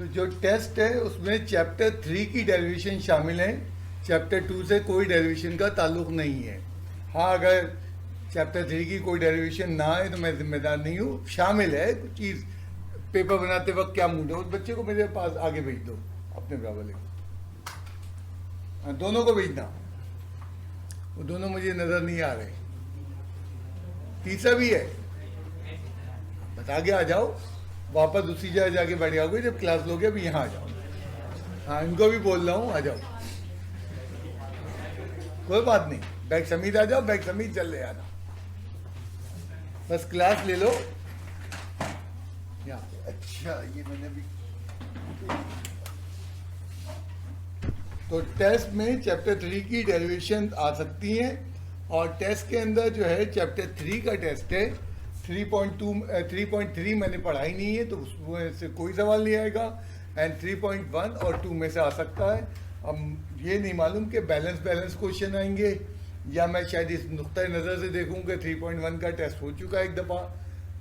तो जो टेस्ट है उसमें चैप्टर 3 की डेरिवेशन शामिल है, चैप्टर 2 से कोई डेरिवेशन का ताल्लुक नहीं है। हाँ, अगर चैप्टर 3 की कोई डेरिवेशन ना है तो मैं जिम्मेदार नहीं हूँ, शामिल है कुछ चीज़। पेपर बनाते वक्त क्या मूड है, उस बच्चे को मेरे पास आगे भेज दो, अपने बराबर ले। दोनों को भेजना, वो दोनों मुझे नज़र नहीं आ रहे। तीसरा भी है, बता के आ जाओ, वापस उसी जगह जाके बैठ जाओगे जब क्लास लोगे। अभी यहाँ आ जाओ। हाँ, इनको भी बोल रहा हूँ, आ जाओ, कोई बात नहीं। बैग समीत आ जाओ, बैग समीत चल ले आना, बस क्लास ले लो यहाँ पे। अच्छा, ये मैंने भी तो टेस्ट में चैप्टर 3 की डेरिवेशन आ सकती हैं, और टेस्ट के अंदर जो है चैप्टर 3 का टेस्ट है 3.3 मैंने पढ़ा ही नहीं है, तो उसमें से कोई सवाल नहीं आएगा। एंड 3.1 और 2 में से आ सकता है। अब ये नहीं मालूम कि बैलेंस क्वेश्चन आएंगे, या मैं शायद इस नुक्ता नज़र से देखूँ कि 3.1 का टेस्ट हो चुका है एक दफ़ा,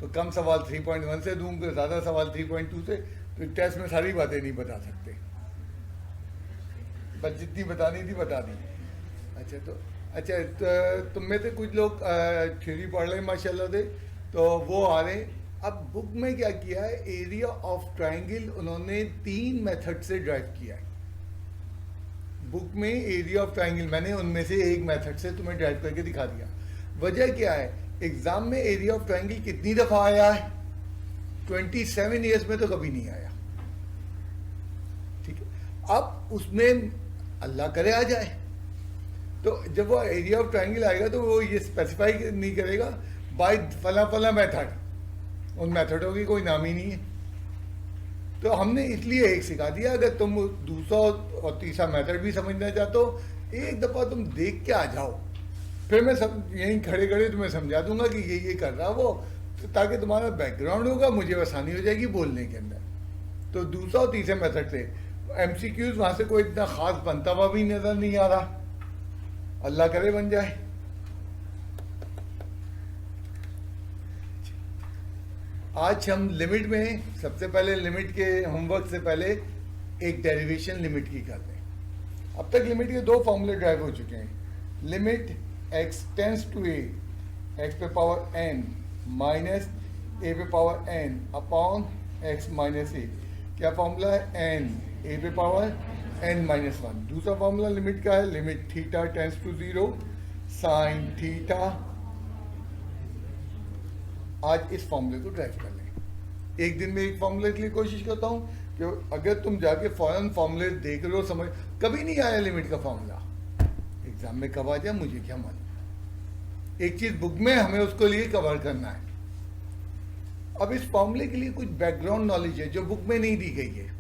तो कम सवाल 3.1 से दूँगा, ज़्यादा सवाल 3.2 से। तो टेस्ट में सारी बातें नहीं बता सकते, बस जितनी बतानी थी बता दी। अच्छा, तो तुम में से कुछ लोग थ्योरी पढ़ रहे हैं माशाल्लाह से, तो वो आ रहे हैं। अब बुक में क्या किया है, एरिया ऑफ ट्रायंगल उन्होंने 3 मेथड से ड्राइव किया है। बुक में एरिया ऑफ ट्रायंगल मैंने उनमें से एक मेथड से तुम्हें ड्राइव करके दिखा दिया। वजह क्या है, एग्जाम में एरिया ऑफ ट्रायंगल कितनी दफ़ा आया है? 27 ईयर्स में तो कभी नहीं आया। ठीक है, अब उसमें अल्लाह करे आ जाए, तो जब वो एरिया ऑफ ट्रायंगल आएगा तो वो ये स्पेसिफाई नहीं करेगा बाय फला फला मेथड, उन मेथडों की कोई नाम ही नहीं है। तो हमने इसलिए एक सिखा दिया, अगर तुम दूसरा और तीसरा मेथड भी समझना चाहते हो, एक दफ़ा तुम देख के आ जाओ, फिर मैं यहीं खड़े खड़े तुम्हें समझा दूंगा कि ये कर रहा वो, तो ताकि तुम्हारा बैकग्राउंड होगा, मुझे आसानी हो जाएगी बोलने के अंदर। तो दूसरा और तीसरे मेथड से MCQs वहाँ से कोई इतना ख़ास बनता हुआ भी नज़र नहीं आ रहा, अल्लाह करे बन जाए। आज हम लिमिट में, सबसे पहले लिमिट के होमवर्क से पहले एक डेरिवेशन लिमिट की कर लें। अब तक लिमिट के 2 फॉर्मूले ड्राइव हो चुके हैं। Limit x tends to a, x पे पावर n माइनस a पे power n upon x minus a। क्या फॉर्मूला है? n a पे पावर n माइनस 1। दूसरा फॉर्मूला लिमिट का है, limit theta tends to 0 sine theta. आज इस फॉर्मूले को ड्राइव कर लें। एक दिन में एक फॉर्मूले के लिए कोशिश करता हूँ कि अगर तुम जाके फौरन फॉर्मूले देख लो, समझ कभी नहीं आया लिमिट का फॉर्मूला, एग्जाम में कब आ जाए मुझे क्या मालूम। एक चीज बुक में हमें उसको लिए कवर करना है। अब इस फॉर्मूले के लिए कुछ बैकग्राउंड नॉलेज है जो बुक में नहीं दी गई है,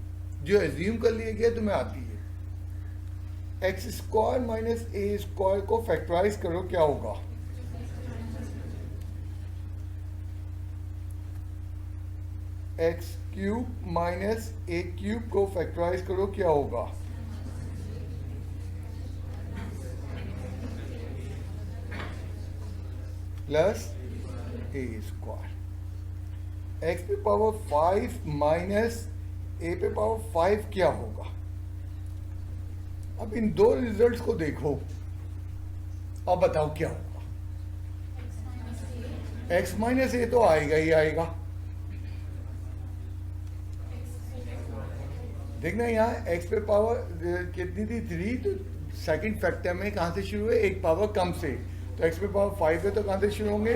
जो एज्यूम कर लिए गए तुम्हें आती है। एक्स स्क्वायर माइनस ए स्क्वायर को फैक्टराइज करो, क्या होगा? एक्स क्यूब माइनस ए क्यूब को फैक्टराइज करो, क्या होगा? प्लस ए स्क्वायर। एक्स पे पावर 5 माइनस ए पे पावर 5 क्या होगा? अब इन दो रिजल्ट्स को देखो और बताओ क्या होगा। एक्स माइनस ए तो आएगा ही आएगा। देखना यहाँ x पे पावर कितनी थी 3, तो सेकंड फैक्टर में कहाँ से शुरू है? एक पावर कम से, तो x पे पावर 5 है तो कहाँ से शुरू होंगे?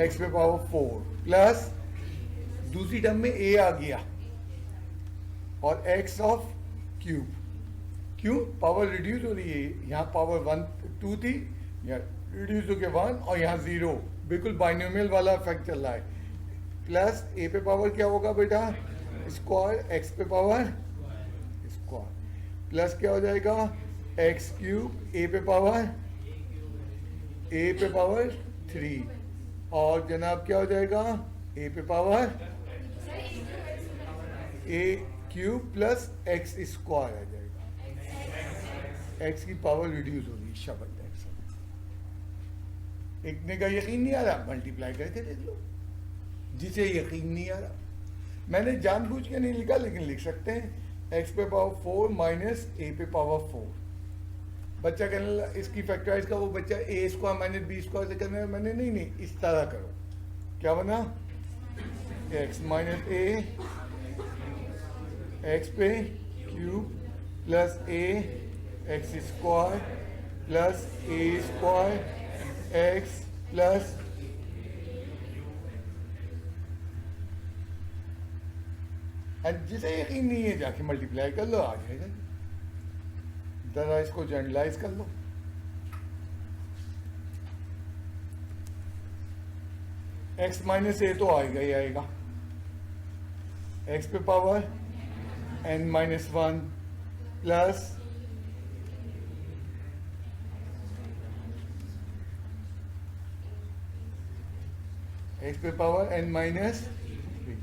x पे पावर 4 प्लस दूसरी टर्म में a आ गया और x ऑफ क्यूब। क्यों? पावर रिड्यूस हो रही है, यहाँ पावर 1 2 थी, यहाँ रिड्यूस होकर 1 और यहाँ 0, बिल्कुल बाइनोमियल वाला इफेक्ट चल रहा है। प्लस a पे पावर क्या होगा बेटा? स्क्वायर x पे पावर स्क्वायर प्लस क्या हो जाएगा? एक्स क्यूब ए पे पावर 3 और जनाब क्या हो जाएगा? ए पे पावर ए क्यूब प्लस एक्स स्क्वायर आ जाएगा। एक्स की पावर रिड्यूस हो रही है, शब्द एक्स। एक ने का यकीन नहीं आ रहा, मल्टीप्लाई करके देख लो। जिसे यकीन नहीं आ रहा, मैंने जानबूझ के नहीं लिखा, लेकिन लिख सकते हैं x पे पावर 4 माइनस a पे पावर 4। बच्चा कहने लगा इसकी फैक्टराइज का, वो बच्चा a square minus B square से करने, मैंने नहीं इस तरह करो। क्या बना? x माइनस a x पे cube plus a x square plus a square x plus जिसे यकीन नहीं है जाके मल्टीप्लाई कर लो, आ जाएगा। जरा इसको जनरलाइज कर लो। x माइनस ए तो आएगा ही आएगा, x पे power n minus 1 plus x पे पावर n माइनस 3।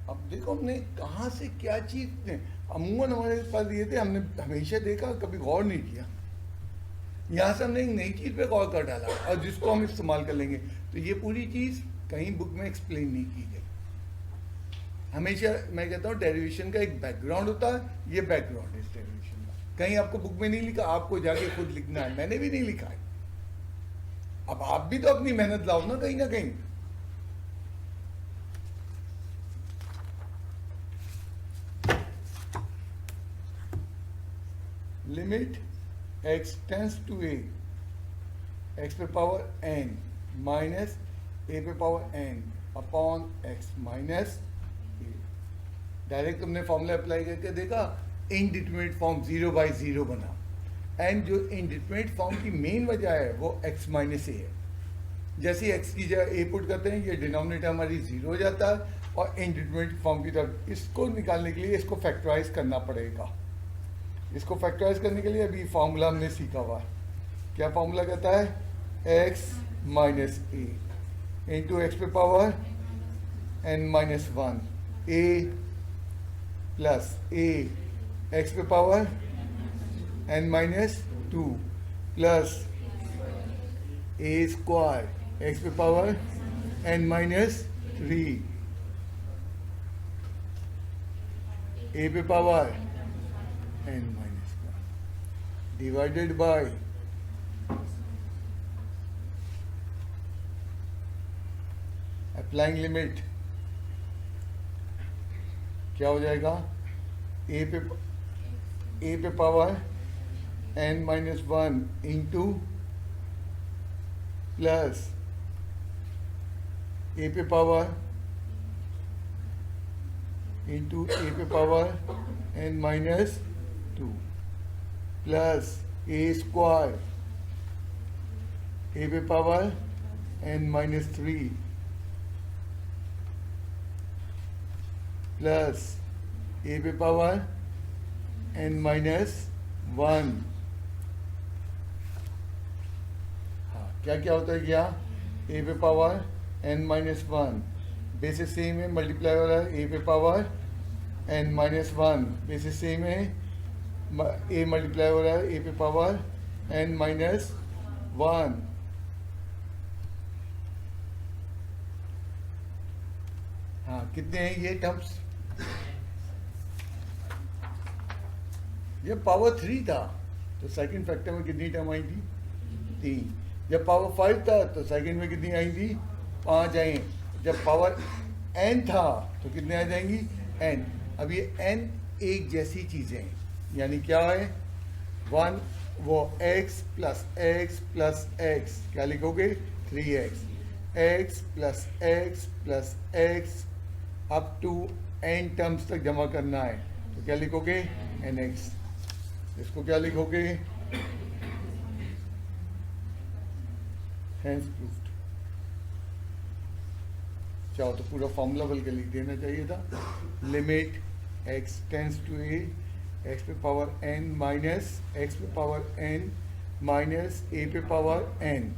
अब देखो हमने कहाँ से क्या चीज, अमूमन हमारे पास ये थे, हमने हमेशा देखा, कभी गौर नहीं किया। यहाँ से हमने एक नई चीज पे गौर कर डाला और जिसको हम इस्तेमाल कर लेंगे। तो ये पूरी चीज कहीं बुक में एक्सप्लेन नहीं की गई। हमेशा मैं कहता हूँ डेरिवेशन का एक बैकग्राउंड होता है, ये बैकग्राउंड है इस डेरिवेशन का। कहीं आपको बुक में नहीं लिखा, आपको जाके खुद लिखना है। मैंने भी नहीं लिखा है। अब आप भी तो अपनी मेहनत लाओ ना कहीं। Limit x tends to a, x पे पावर n माइनस a पे power n upon x minus a। Direct हमने फॉर्मूला अप्लाई करके देखा, इनडिटरमिनेट फॉर्म 0/0 बना। एंड जो इनडिटरमिनेट फॉर्म की मेन वजह है वो x माइनस a है। जैसे x की जगह a पुट करते हैं, ये डिनोमिनेटर हमारी 0 हो जाता है और इनडिटरमिनेट फॉर्म की तरफ इसको निकालने के लिए इसको फैक्टराइज करना पड़ेगा। इसको फैक्टराइज करने के लिए अभी फॉर्मूला हमने सीखा हुआ है। क्या फॉर्मूला कहता है? x minus a into x पे power n minus 1 a plus a x पे power n minus 2 plus a square x पे पावर n माइनस 3 a पे power n minus 1 divided by applying limit. क्या हो जाएगा? a पे power n minus 1 into plus a पे power into a पे power n minus 2 plus a square a पे power n minus 3 plus a पे power n minus 1। हाँ, क्या क्या होता है? क्या a पे power n minus 1 basis same है, मल्टीप्लाई हो रहा है a पे power n minus 1 basis same है, a मल्टीप्लाई हो रहा है a पे पावर n माइनस 1। हाँ, कितने हैं ये टर्म्स? जब पावर 3 था तो सेकंड फैक्टर में कितनी टर्म आई थी? 3। जब पावर 5 था तो सेकंड में कितनी आई थी? 5 आई। जब पावर n था तो कितने आ जाएंगी? n। अब ये n एक जैसी चीजें हैं, यानी क्या है? 1 वो x plus x plus x, क्या लिखोगे? 3x, x plus x plus x up to n terms तक जमा करना है, तो क्या लिखोगे? nx। इसको क्या लिखोगे? Hence proved. चाहो तो पूरा फॉर्मूला बल्कि लिख देना चाहिए था। Limit x tends to a, x पे पावर n माइनस x पे पावर n माइनस a पे पावर n,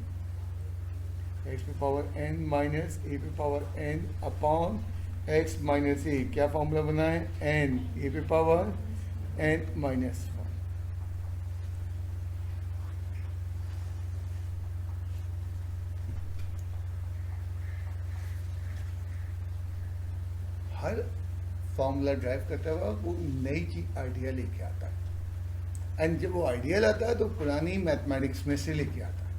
x पे पावर n माइनस a पे power n upon x minus a। क्या फॉर्मूला बना है? n a पे पावर n माइनस 1। हर फॉर्मूला ड्राइव करता हुआ वो नई चीज आइडिया लेके आता है, एंड जब वो आइडिया लाता है तो पुरानी मैथमेटिक्स में से लेके आता है,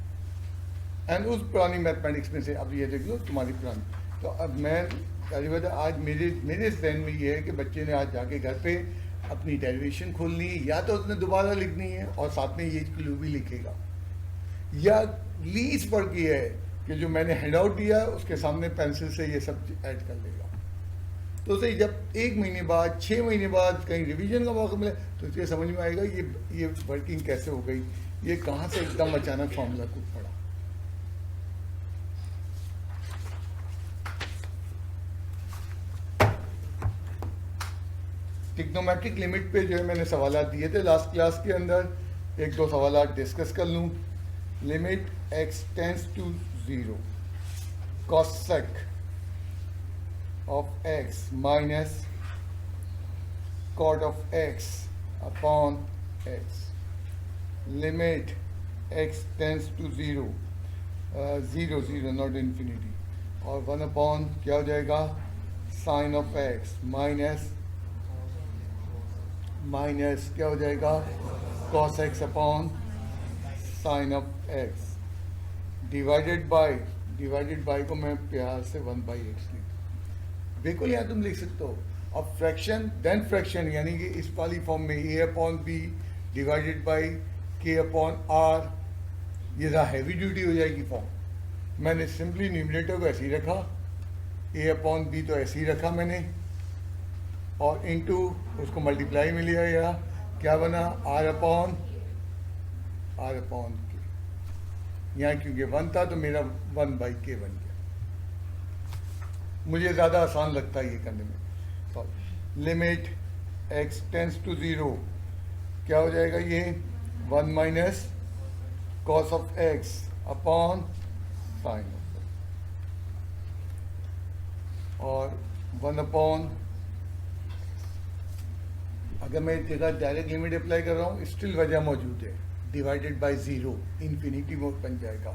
एंड उस पुरानी मैथमेटिक्स में से अब ये देख लो तुम्हारी पुरानी। तो अब मैं पहली बात आज मेरे मेरे जहन में ये है कि बच्चे ने आज जाके घर पे अपनी डेरिवेशन खोलनी है, या तो उसने दोबारा लिखनी है और साथ में ये क्लू भी लिखेगा, या लीज फर्क ये है कि जो मैंने हैंड आउट दिया उसके सामने पेंसिल से ये सब ऐड कर लेगा। तो सही जब 1 महीने बाद 6 महीने बाद कहीं रिवीजन का मौका मिले तो इसलिए समझ में आएगा ये वर्किंग कैसे हो गई, ये कहाँ से एकदम अचानक फॉर्मूला कूद पड़ा। ट्रिग्नोमेट्रिक लिमिट पे जो है मैंने सवाल दिए थे लास्ट क्लास के अंदर, 1-2 सवाल डिस्कस कर लूँ। Limit x tends to 0 cosec of x minus cot of x upon x, limit x tends to 0 0 not infinity, और 1 upon क्या हो जाएगा sin of x माइनस क्या हो जाएगा cos x upon sin of x, divided by को मैं प्यार से 1/x लिख, बिल्कुल यहाँ तुम लिख सकते हो। अब फ्रैक्शन देन फ्रैक्शन यानी कि इस वाली फॉर्म में a upon b divided by k upon r, ये ज़रा हैवी ड्यूटी हो जाएगी फॉर्म। मैंने सिंपली न्यूमरेटर को ऐसे ही रखा, a अपॉन b तो ऐसे ही रखा मैंने, और इनटू उसको मल्टीप्लाई में लिया गया, क्या बना r अपॉन k। यहाँ क्योंकि 1 था तो मेरा 1/k बन गया, मुझे ज़्यादा आसान लगता है ये करने में। लिमिट x टेंड्स टू 0 क्या हो जाएगा ये 1 minus cos of x upon sine of x, और 1 अपॉन, अगर मैं जगह डायरेक्ट लिमिट अप्लाई कर रहा हूँ स्टिल वजह मौजूद है, डिवाइडेड बाय 0 इन्फिनिटी मोड बन जाएगा।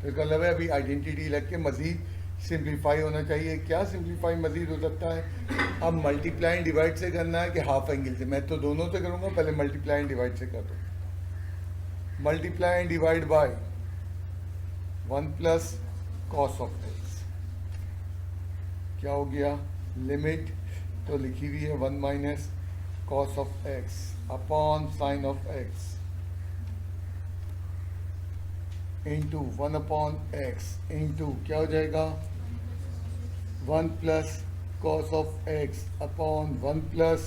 तो इसका मतलब है अभी आइडेंटिटी लग के मजीद सिंप्लीफाई होना चाहिए। क्या सिंप्लीफाई मजीद हो सकता है, अब मल्टीप्लाई एंड डिवाइड से करना है कि हाफ एंगल से, मैं तो दोनों से करूँगा, पहले मल्टीप्लाई एंड डिवाइड से कर दो। Multiply and divide by 1 plus cos of x, क्या हो गया लिमिट तो लिखी हुई है 1 minus cos of x upon sin of x into 1 upon x into क्या हो जाएगा 1 plus cos of x upon 1 plus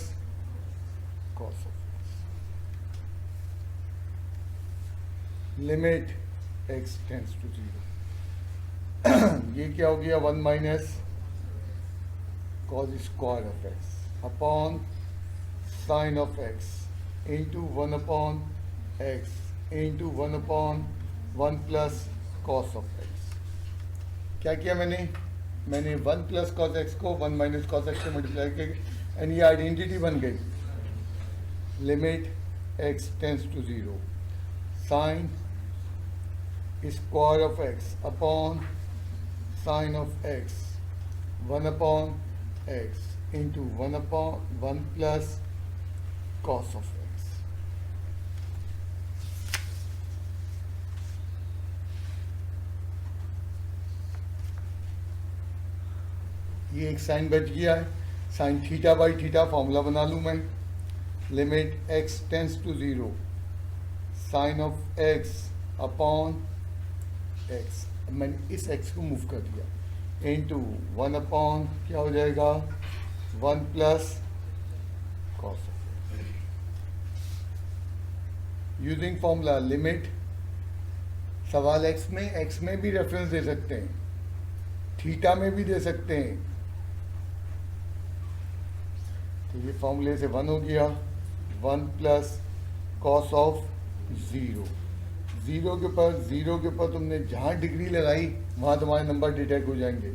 cos of x, limit x tends to 0 ये क्या हो गया 1 minus cos square of x upon sin of x into 1 upon x into 1 upon 1 plus cos of x। क्या किया मैंने 1 plus cos x को 1 minus cos x से multiply किया, एंड ये आइडेंटिटी बन गई। Limit x tends to 0 sin square of x upon sin of x 1 upon x into 1 upon 1 plus cos of x। ये एक साइन बच गया है, sine theta by theta formula बना लूँ मैं। Limit x tends to 0 sine of x upon x, मैंने इस x को मूव कर दिया, इनटू 1 अपॉन क्या हो जाएगा 1 plus cos. Using formula limit, सवाल x में भी रेफरेंस दे सकते हैं, थीटा में भी दे सकते हैं। तो ये फॉर्मूले से 1 हो गया 1 प्लस कॉस ऑफ 0 के ऊपर तुमने जहाँ डिग्री लगाई वहाँ तुम्हारे नंबर डिटेक्ट हो जाएंगे।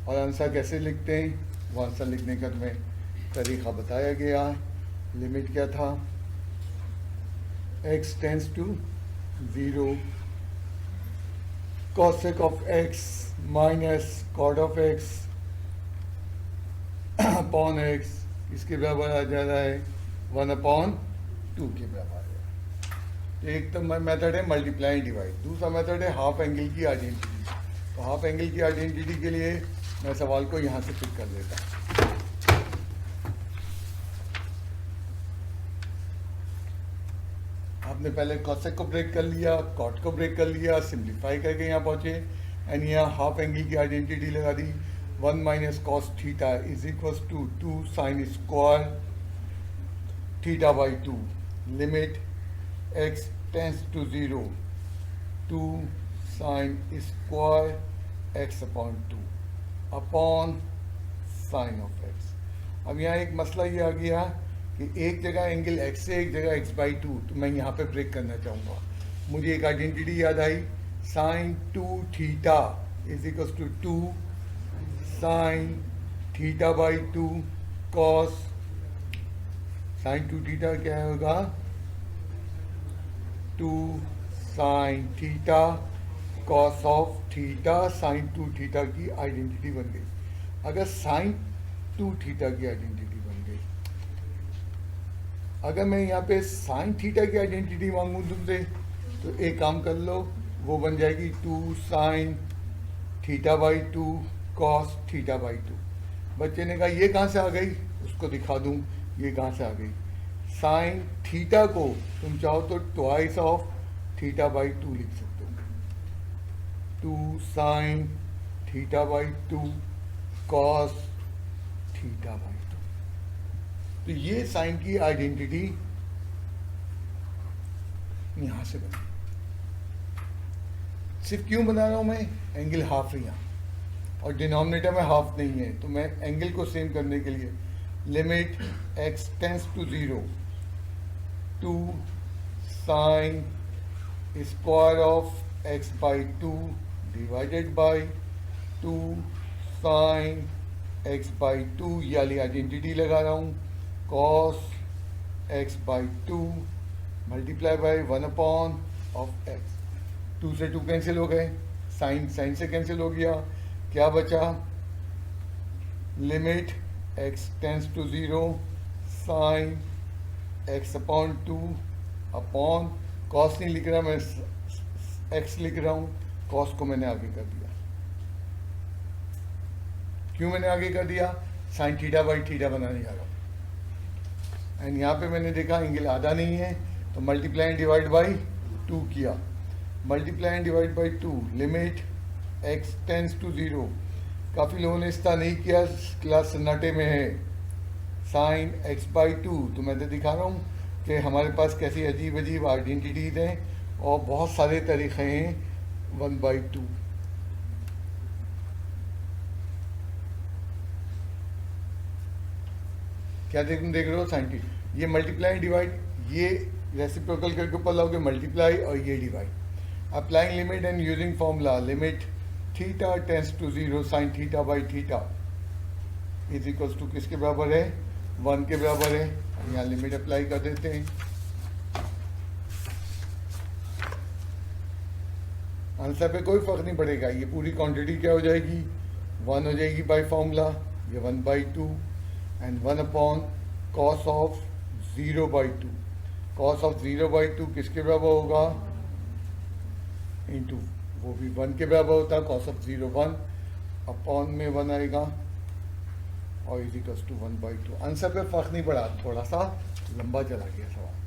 और आंसर कैसे लिखते हैं, वो आंसर लिखने का तुम्हें तरीका बताया गया है। लिमिट क्या था x tends to 0 cosec of x minus cot of x upon x इसके बराबर आ जा रहा है 1/2 के बराबर है। तो एक तो मेथड है मल्टीप्लाई डिवाइड, दूसरा मेथड है हाफ एंगल की आइडेंटिटी। तो हाफ एंगल की आइडेंटिटी के लिए मैं सवाल को यहाँ से पिक कर लेता हूँ। आपने पहले कॉसेक को ब्रेक कर लिया, कॉट को ब्रेक कर लिया, सिंप्लीफाई करके यहाँ पहुँचे एंड यहाँ हाफ एंगल की आइडेंटिटी लगा दी। 1 minus cos theta is equal to 2 sine square theta by 2 limit x tends to 0 2 sine square x upon 2 upon sine of x। अब यहाँ एक मसला ये आ गया कि एक जगह एंगल x से एक जगह x/2, तो मैं यहाँ पे ब्रेक करना चाहूँगा। मुझे एक आइडेंटिटी याद आई, sine 2 theta is equal to 2 sine theta by 2 cos sine 2 theta क्या होगा 2 sine theta cos of theta. Sine 2 theta की आइडेंटिटी बन गई। अगर साइन 2 थीटा की आइडेंटिटी बन गई, अगर मैं यहाँ पे साइन थीटा की आइडेंटिटी मांगू तुमसे, तो एक काम कर लो, वो बन जाएगी 2 sine theta by 2 cos theta by 2। बच्चे ने कहा ये कहाँ से आ गई, उसको दिखा दूँ ये कहाँ से आ गई। साइन थीटा को तुम चाहो तो ट्वाइस ऑफ थीटा बाई 2 लिख सकते हो, 2 sine theta by 2 cos theta by 2। तो ये साइन की आइडेंटिटी यहां से बनी। सिर्फ क्यों बना रहा हूं मैं, एंगल हाफ है यहाँ और डिनोमिनेटर में हाफ नहीं है, तो मैं एंगल को सेम करने के लिए limit x tends to 0 2 sine square of x/2 divided by 2 sine x/2, यानी आइडेंटिटी लगा रहा हूँ, cos x/2 multiply by 1 of x। 2 से 2 कैंसिल हो गए, साइन साइन से कैंसिल हो गया, क्या बचा limit x tends to 0 sine x/2 upon cos नहीं लिख रहा मैं, x लिख रहा हूँ, कॉस को मैंने आगे कर दिया। क्यों मैंने आगे कर दिया, साइन थीटा बाई थीटा बनाने जा रहा हूँ। एंड यहाँ पे मैंने देखा एंगल आधा नहीं है, तो मल्टीप्लाई एंड डिवाइड बाई 2 किया, multiply and divide by 2 limit x tends to 0। काफ़ी लोगों ने इस तरह नहीं किया, क्लास सन्नाटे में है, साइन x/2। तो मैं तो दिखा रहा हूँ कि हमारे पास कैसी अजीब अजीब आइडेंटिटीज हैं और बहुत सारे तरीक़े हैं 1/2। क्या देख रहे हो साइन टी, ये मल्टीप्लाई डिवाइड, ये रेसिप्रोकल करके ऊपर लाओगे मल्टीप्लाई और ये divide. Applying limit and using formula limit theta tends to 0 sine theta by theta is equals to किसके बराबर है 1 के बराबर है। यहाँ लिमिट अप्लाई कर देते हैं, आंसर पे कोई फर्क नहीं पड़ेगा। ये पूरी क्वांटिटी क्या हो जाएगी 1 हो जाएगी बाय फॉर्मूला, ये 1/2 and 1 upon cos of 0/2। Cos of 0/2 किसके बराबर होगा इंटू, वो भी 1 के बराबर होता है, कॉस ऑफ 0 1 अपॉन में 1 आएगा और इज इक्वल्स टू 1/2। आंसर पे फर्क नहीं पड़ा, थोड़ा सा लंबा चला गया सवाल।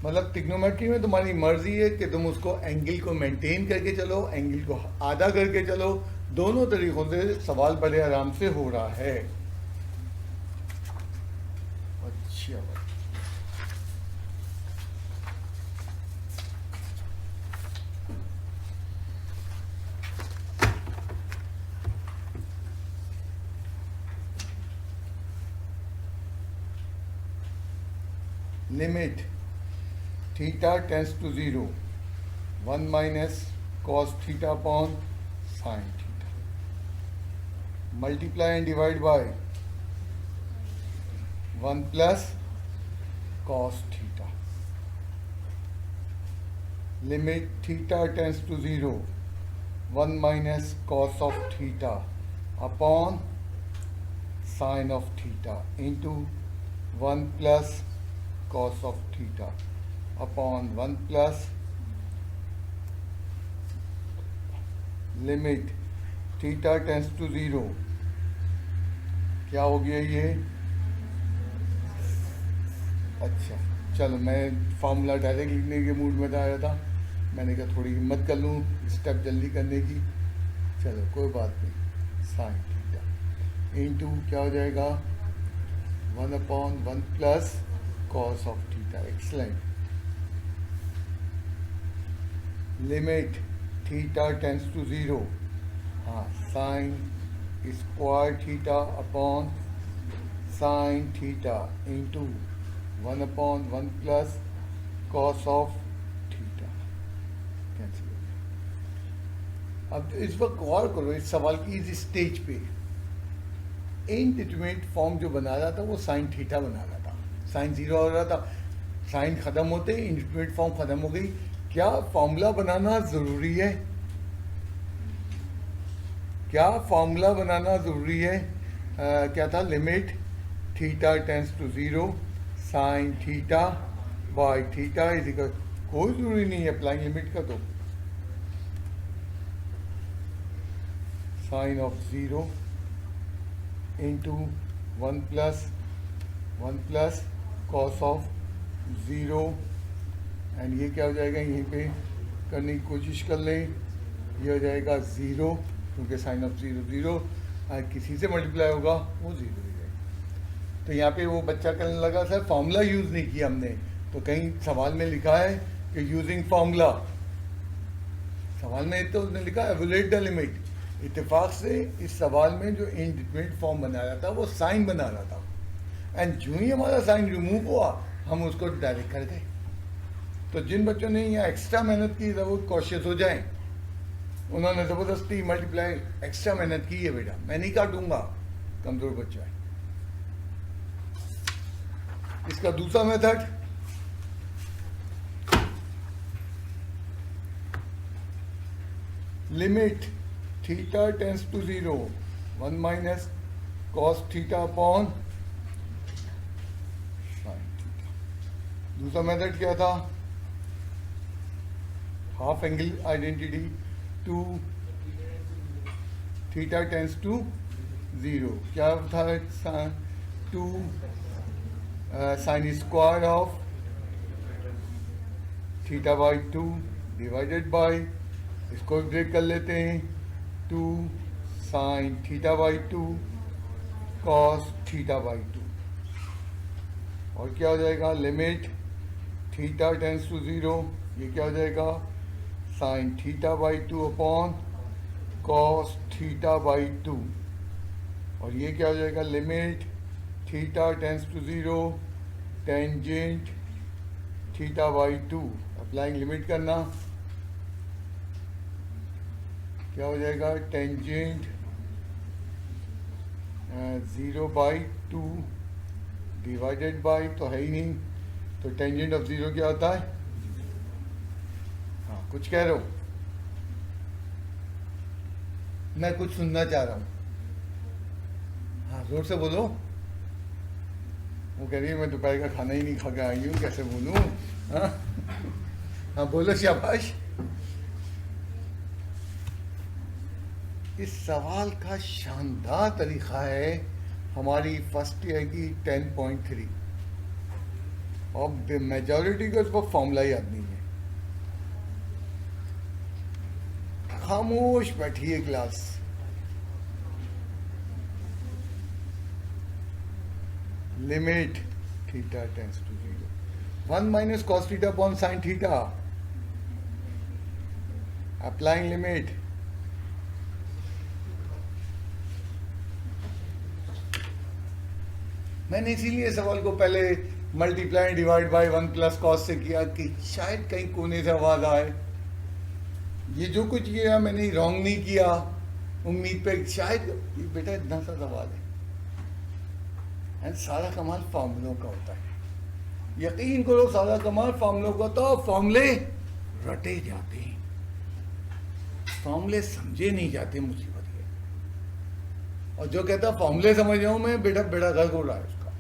मतलब ट्रिग्नोमेट्री में तुम्हारी मर्जी है कि तुम उसको एंगल को मेंटेन करके चलो, एंगल को आधा करके चलो, दोनों तरीकों से सवाल बड़े आराम से हो रहा है। अच्छा भाई, limit theta tends to 0 1 minus cos theta upon sine theta multiply and divide by 1 plus cos theta. Limit theta tends to 0 1 minus cos of theta upon sine of theta into 1 plus cos of theta upon 1 plus limit theta tends to 0। क्या हो गया ये? अच्छा चलो, मैं formula direct लिखने के mood में आया था, मैंने कहा थोड़ी हिम्मत कर लूँ स्टेप जल्दी करने की। चलो कोई बात नहीं, साइन थीटा इंटू क्या हो जाएगा 1 upon 1 plus cos of theta. Excellent. Limit theta tends to 0, हाँ, sine square theta upon sine theta into 1 upon 1 plus cos of theta. Cancel हो गया। अब इस वक्त गौर करो इस सवाल की इस स्टेज पे इनडिटरमिनेट फॉर्म जो बना रहा था वो साइन थीटा बना रहा था, साइन 0 हो रहा था, साइन ख़त्म होते ही इनडिटरमिनेट फॉर्म ख़त्म हो गई। क्या फॉर्मूला बनाना ज़रूरी है? क्या फॉर्मूला बनाना ज़रूरी है? क्या था? Limit theta tends to 0 sine theta by theta is equal, कोई ज़रूरी नहीं है, अप्लाइंग लिमिट का तो sine of 0 into 1 plus cos of 0 and ये क्या हो जाएगा, यहीं पे करने की कोशिश कर लें, ये हो जाएगा 0 क्योंकि साइन ऑफ 0 0 किसी से मल्टीप्लाई होगा वो 0 हो जाएगा। तो यहाँ पे वो बच्चा कहने लगा सर फार्मूला यूज़ नहीं किया हमने, तो कहीं सवाल में लिखा है कि यूजिंग फार्मूला, सवाल में तो उसने लिखा एवलुएट द लिमिट। इत्तेफाक से इस सवाल में जो इनडिटरमिनेट फॉर्म बना रहा था वो साइन बना रहा था, एंड जो ही हमारा साइन रिमूव हुआ हम उसको डायरेक्ट कर गए। तो जिन बच्चों ने यहाँ एक्स्ट्रा मेहनत की वो कॉशियस हो जाएं, उन्होंने ज़बरदस्ती मल्टीप्लाई एक्स्ट्रा मेहनत की है बेटा, मैं नहीं काटूंगा, कमज़ोर बच्चा है। इसका दूसरा method, limit theta tends to 0 1 minus cos theta upon sine theta. दूसरा मेथड क्या था? Half angle identity, 2 theta tends to 0, क्या था? 2 sine square of theta by 2 divided by, इसको भी ब्रेक कर लेते हैं, 2 sine theta by 2 cos theta by 2, और क्या हो जाएगा? लिमिट थीटा टेंस टू 0, ये क्या हो जाएगा? Sine theta by 2 upon cos theta by 2, और ये क्या हो जाएगा? Limit theta tends to 0 tangent theta by 2। Applying limit करना, क्या हो जाएगा? टेंजेंट 0 बाई 2 डिवाइडेड बाई, तो है ही नहीं, तो टेंजेंट ऑफ 0 क्या होता है? हाँ, कुछ कह रहे हो? मैं कुछ सुनना चाह रहा हूँ, हाँ जोर से बोलो। वो कह रही है मैं दोपहर का खाना ही नहीं खा के आई हूँ, कैसे बोलूँ? हाँ हाँ बोलो, शाबाश। इस सवाल का शानदार तरीक़ा है हमारी फर्स्ट ईयर की 10.3, और मेजॉरिटी को इसको फॉर्मूला याद नहीं है। खामोश बैठी है class. Limit theta tends to 0 1 minus cos theta upon sine theta, applying limit, मैंने इसीलिए सवाल को पहले multiply divide by 1 plus cos से किया कि शायद कहीं कोने से आवाज आए। ये जो कुछ किया मैंने रॉन्ग नहीं किया, उम्मीद पे शायद ये बेटा इतना सा सवाल है। एंड सारा कमाल फार्मूलों का होता है, यकीन करो सारा कमाल फार्मूलों का। तो फार्मूले रटे जाते हैं, फार्मूले समझे नहीं जाते, मुसीबत है। और जो कहता है फॉर्मूले समझ रहा हूं मैं, बेटा बेटा घर हो रहा है उसका।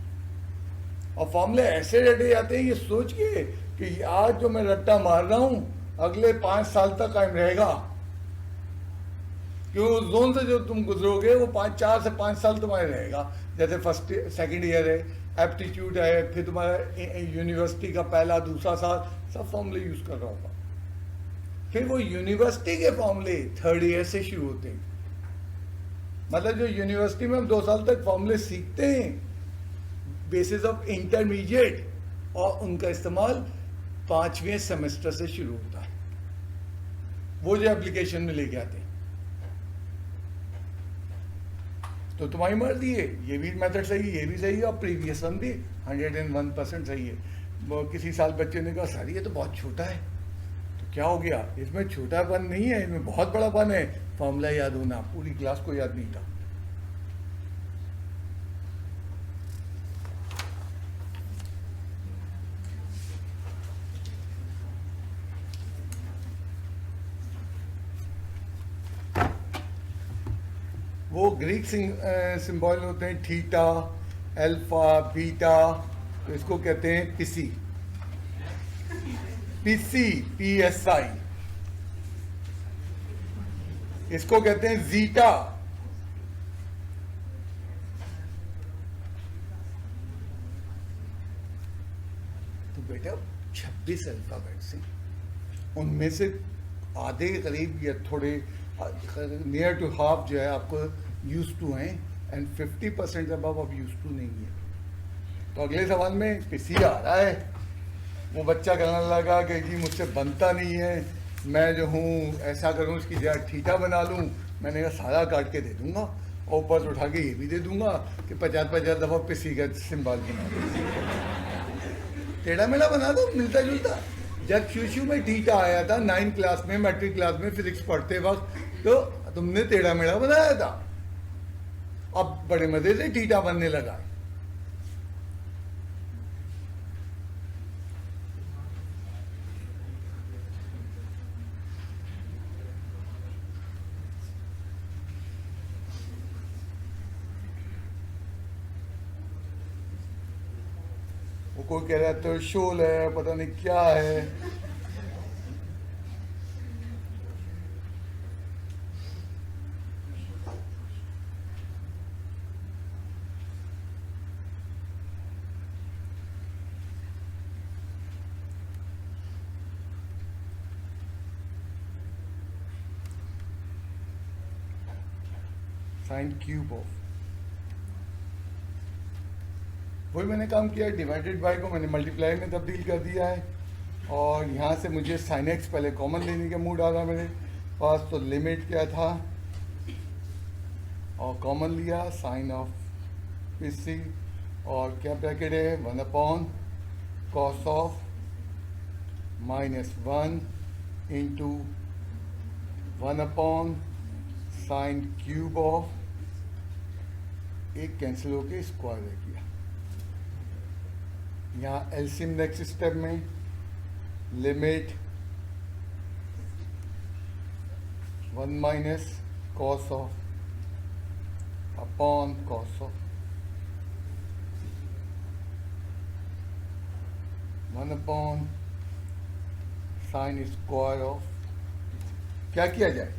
और फॉर्मूले ऐसे रटे जाते हैं ये सोच के कि आज जो मैं रट्टा मार रहा हूं अगले 5 साल तक कायम रहेगा, क्यों उस जोन से जो तुम गुजरोगे वो 4 से 5 साल तुम्हारे रहेगा। जैसे फर्स्ट सेकंड ईयर है, एप्टीट्यूड है, फिर तुम्हारा यूनिवर्सिटी का पहला दूसरा साल, सब फॉर्मूले यूज कर रहा होगा। फिर वो यूनिवर्सिटी के फॉर्मूले 3rd ईयर से शुरू होते हैं। मतलब जो यूनिवर्सिटी में हम 2 साल तक फॉर्मूले सीखते हैं बेसिस ऑफ इंटरमीडिएट, और उनका इस्तेमाल 5वें सेमेस्टर से शुरू होता है, वो जो एप्लीकेशन में लेके आते हैं। तो तुम्हारी मर्जी है, ये भी मेथड सही है, ये भी सही है, और प्रीवियस वन भी 101% सही है। वो किसी साल बच्चे ने कहा सर ये तो बहुत छोटा है, तो क्या हो गया, इसमें छोटापन नहीं है, इसमें बहुत बड़ापन है। फॉर्मूला याद होना, पूरी क्लास को याद नहीं था। वो ग्रीक सिंबल होते हैं थीटा, अल्फा, बीटा, तो इसको कहते हैं पिसी, PSI। इसको कहते हैं जीटा। तो बेटा 26 अल्फाबेट्स हैं, उनमें से आधे के करीब या थोड़े नियर टू हाफ जो है आपको यूज टू हैं, एंड 50% अबव अब यूज टू नहीं है। तो अगले सवाल में पिसी आ रहा है, वो बच्चा कहने लगा कि जी मुझसे बनता नहीं है, मैं जो हूँ ऐसा करूँ इसकी जगह थीटा बना लूँ। मैंने कहा सारा काट के दे दूंगा और ऊपर से उठा के ये भी दे दूंगा कि 50-50 दफा पिसी का सिंबल बना दो, टेढ़ा मेढ़ा बना दो, मिलता जुलता। जब शुरू में थीटा आया था 9th क्लास में, मैट्रिक क्लास में फिजिक्स पढ़ते वक्त, तो तुमने टेढ़ा मेढ़ा बनाया था, अब बड़े मजे से थीटा बनने लगा। वो कोई कह रहा है तो शोल है, पता नहीं क्या है। साइन क्यूब ऑफ, वही मैंने काम किया, डिवाइडेड बाय को मैंने मल्टीप्लाई में तब्दील कर दिया है, और यहाँ से मुझे साइन एक्स पहले कॉमन लेने का मूड आ रहा मेरे पास, तो लिमिट क्या था और कॉमन लिया साइन ऑफ पीसी, और क्या ब्रैकेट है 1 cos of -1 into 1 sine cube of, एक कैंसिल होके स्क्वायर रह गया। यहाँ एलसीएम नेक्स्ट स्टेप में limit 1 cos of upon cos of 1 sign square of, क्या किया जाए,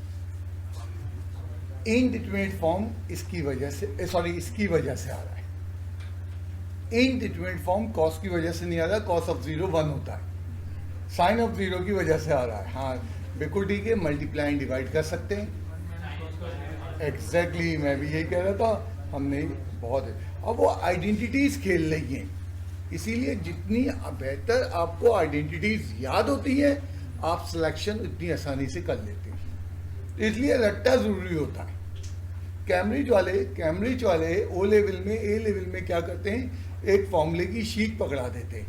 इनडिटरमिनेट फॉर्म इसकी वजह से, इसकी वजह से आ रहा है। इनडिटरमिनेट फॉर्म कॉस की वजह से नहीं आ रहा, कॉस ऑफ 0 1 होता है, साइन ऑफ 0 की वजह से आ रहा है। हाँ बिल्कुल ठीक है, मल्टीप्लाई एंड डिवाइड कर सकते हैं। एग्जैक्टली मैं भी यही कह रहा था, हमने बहुत है। अब वो आइडेंटिटीज खेल रही हैं, इसीलिए जितनी बेहतर आपको आइडेंटिटीज याद होती हैं, आप सिलेक्शन इतनी आसानी से कर लेते हैं। इसलिए रट्टा जरूरी होता है। कैम्ब्रिज वाले ओ लेवल में, ए लेवल में क्या करते हैं, एक फॉर्मूले की शीट पकड़ा देते हैं।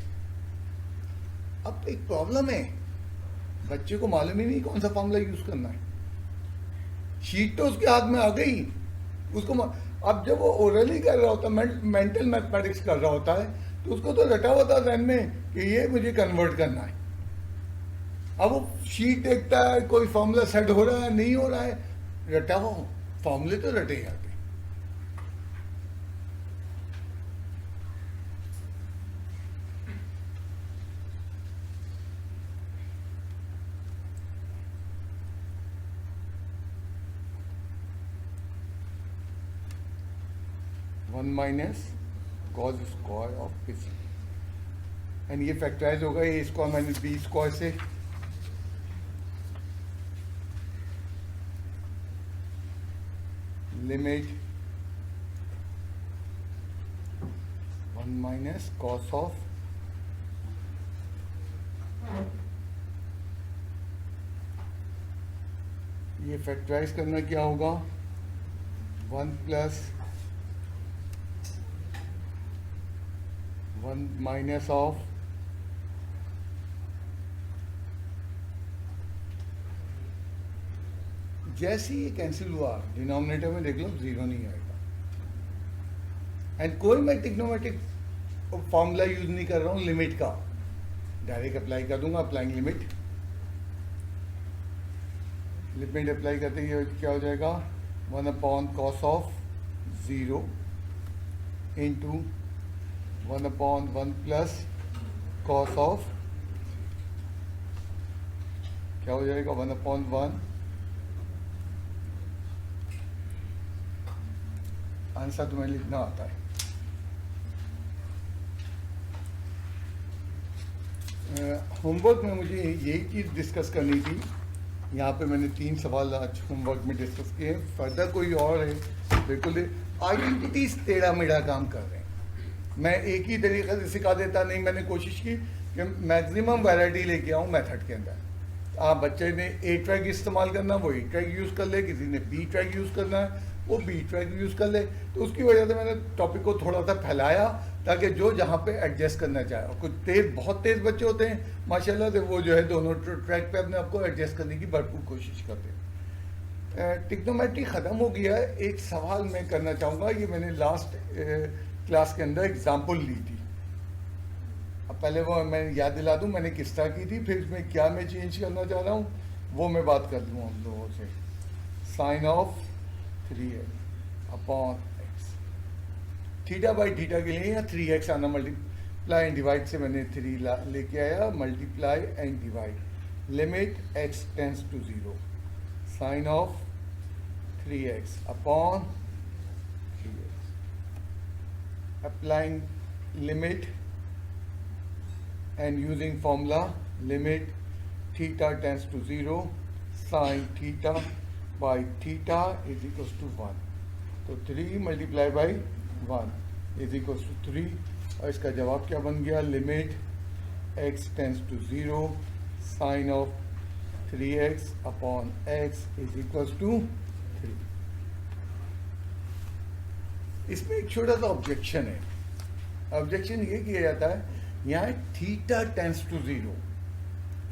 अब एक प्रॉब्लम है, बच्चे को मालूम ही नहीं कौन सा फॉर्मूला यूज करना है, शीट तो उसके हाथ में आ गई, उसको अब जब वो ओरली कर रहा होता है, मेंटल मैथमेटिक्स कर रहा होता है, तो उसको तो रटा हुआ था ध्यान में कि ये मुझे कन्वर्ट करना है। अब वो शीट देखता है, कोई फॉर्मूला सेट हो रहा है नहीं हो रहा है, रटा हुआ फॉर्मूले तो रटे जाते, 1 माइनस कॉस स्क्वायर ऑफ किसी, एंड ये फैक्टराइज होगा ए स्क्वायर माइनस बी स्क्वायर से, लिमिट 1 माइनस कॉस ऑफ ये फैक्टराइज करना क्या होगा 1 प्लस 1 माइनस ऑफ जैसे ही ये कैंसिल हुआ डिनोमिनेटर में देख लो 0 नहीं आएगा, एंड कोई मैं ट्रिग्नोमेट्रिक फॉर्मूला यूज नहीं कर रहा हूँ लिमिट का, डायरेक्ट अप्लाई कर दूंगा, अप्लाइंग लिमिट अप्लाई करते ही क्या हो जाएगा 1 upon cos of 0 into 1 upon 1 plus cos of, क्या हो जाएगा 1 अपॉन 1, आंसर तुम्हें लिखना आता है। होमवर्क में मुझे यही चीज़ डिस्कस करनी थी, यहाँ पे मैंने 3 सवाल आज होमवर्क में डिस्कस किए, फर्दर कोई और है बिल्कुल आइडेंटिटीज टेढ़ा मेढ़ा काम कर रहे हैं, मैं एक ही तरीके से सिखा देता नहीं, मैंने कोशिश की कि मैक्सिमम वैरायटी लेके आऊँ मेथड के अंदर। आप बच्चे ने ए ट्रैक इस्तेमाल करना वो ए ट्रैक यूज़ कर ले, किसी ने बी ट्रैक यूज़ करना है वो बी ट्रैक यूज़ कर ले, तो उसकी वजह से मैंने टॉपिक को थोड़ा सा फैलाया ताकि जो जहाँ पे एडजस्ट करना चाहे, और कुछ बहुत तेज़ बच्चे होते हैं माशाल्लाह से वो जो है दोनों ट्रैक पे अपने आप को एडजस्ट करने की भरपूर कोशिश करते हैं। ट्रिग्नोमेट्री ख़त्म हो गया है, एक सवाल मैं करना चाहूँगा, ये मैंने लास्ट क्लास के अंदर एग्जाम्पल ली थी, अब पहले वो मैं याद दिला दूँ मैंने किस तरह की थी, फिर इसमें क्या मैं चेंज करना चाह रहा हूँ वो मैं बात कर दूँ हम लोगों से। Sine of 3x upon x, theta by theta के लिए या 3x आना, मल्टीप्लाई एंड डिवाइड से मैंने 3 लेके आया, multiply and divide, limit x tends to 0, sine of 3x upon 3x, applying limit and using formula limit theta tends to 0, sine theta by theta is equals to 1, तो 3 multiply by 1 is equals to 3, और इसका जवाब क्या बन गया, limit x tends to 0, sine of 3x upon x is equals to 3। इसमें एक छोटा सा ऑब्जेक्शन है, ऑब्जेक्शन ये किया जाता है यहाँ थीटा टेंस टू 0,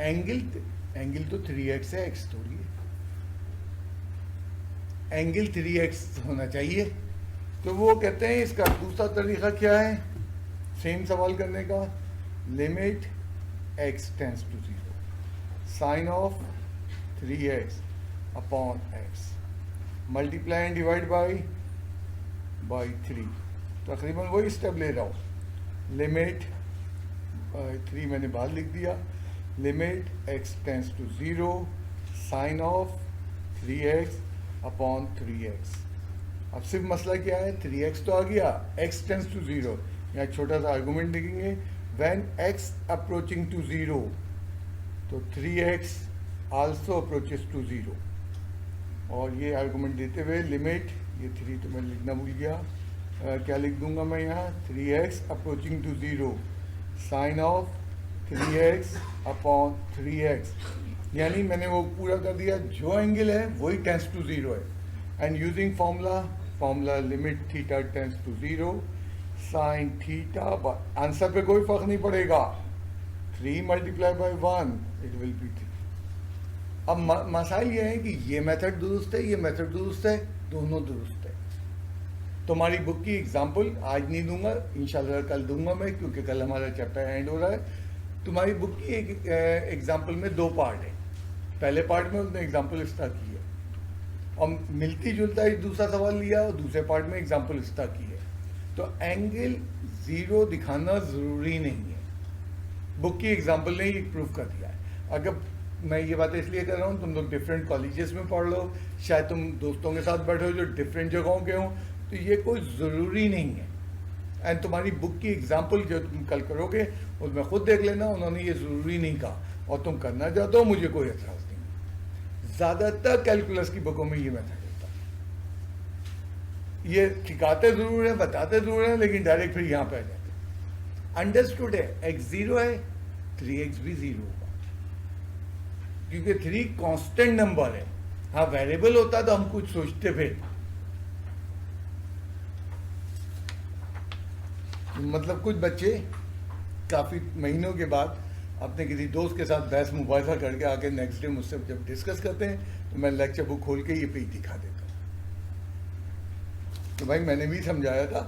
एंगल तो 3x है, x थोड़ी है, एंगल 3x होना चाहिए, तो वो कहते हैं इसका दूसरा तरीका क्या है सेम सवाल करने का, limit x tends to 0, sine of 3x upon x, multiply and divide by 3, तकरीबन वही स्टेप ले रहा हूँ, लिमिट 3 मैंने बाहर लिख दिया, limit x tends to 0, sine of 3x upon 3x। अब सिर्फ मसला क्या है, 3x तो आ गया, x टेंस टू 0, यहाँ छोटा सा आर्गूमेंट लिखेंगे, व्हेन x अप्रोचिंग टू 0, तो 3x आल्सो अप्रोचेस टू 0, और ये आर्गूमेंट देते हुए लिमिट, ये 3 तो मैं लिखना भूल गया, क्या लिख दूंगा मैं यहाँ, 3x approaching to 0, sine of 3x upon 3x, यानी मैंने वो पूरा कर दिया, जो एंगल है वही टेंस टू 0 है, and using formula limit theta tends to 0, sine theta, answer पे कोई फर्क नहीं पड़ेगा, 3 multiply by 1 it will be 3। अब मसाइल ये है कि ये मेथड दुरुस्त है, ये मेथड दुरुस्त है, दोनों दुरुस्त है। तुम्हारी बुक की एग्जाम्पल आज नहीं दूंगा, इंशाल्लाह कल दूंगा मैं, क्योंकि कल हमारा चैप्टर एंड हो रहा है। तुम्हारी बुक की एक एग्जाम्पल में 2 पार्ट है, पहले पार्ट में उसने एग्जाम्पल इस तरह की है और मिलती जुलता ही दूसरा सवाल लिया, और दूसरे पार्ट में एग्जाम्पल इस तरह की है, तो एंगल 0 दिखाना ज़रूरी नहीं है, बुक की एग्जाम्पल ने ही प्रूव कर दिया है। अगर मैं ये बात इसलिए कर रहा हूँ, तुम लोग डिफरेंट कॉलेजेस में पढ़ लो, शायद तुम दोस्तों के साथ बैठे हो जो डिफरेंट जगहों के हों, तो ये कोई ज़रूरी नहीं है। एंड तुम्हारी बुक की एग्जाम्पल जो तुम कल करोगे उसमें खुद देख लेना, उन्होंने ये ज़रूरी नहीं कहा, और तुम करना चाहते हो मुझे कोई एतराज़ नहीं। ज़्यादातर कैलकुलस की बुकों में ये मेथड होता है, ये सिखाते ज़रूर है, बताते ज़रूर है, लेकिन डायरेक्ट फिर यहाँ पे आ जाते हैं। अंडरस्टूड है, x 0 है, 3x भी 0 होगा, क्योंकि 3 कांस्टेंट नंबर है। हाँ, वेरिएबल होता तो हम कुछ सोचते फिर, मतलब कुछ बच्चे काफ़ी महीनों के बाद अपने किसी दोस्त के साथ बहस मुबाहिसा करके आके नेक्स्ट डे मुझसे जब डिस्कस करते हैं तो मैं लेक्चर बुक खोल के ये पेज दिखा देता हूँ। तो भाई मैंने भी समझाया था,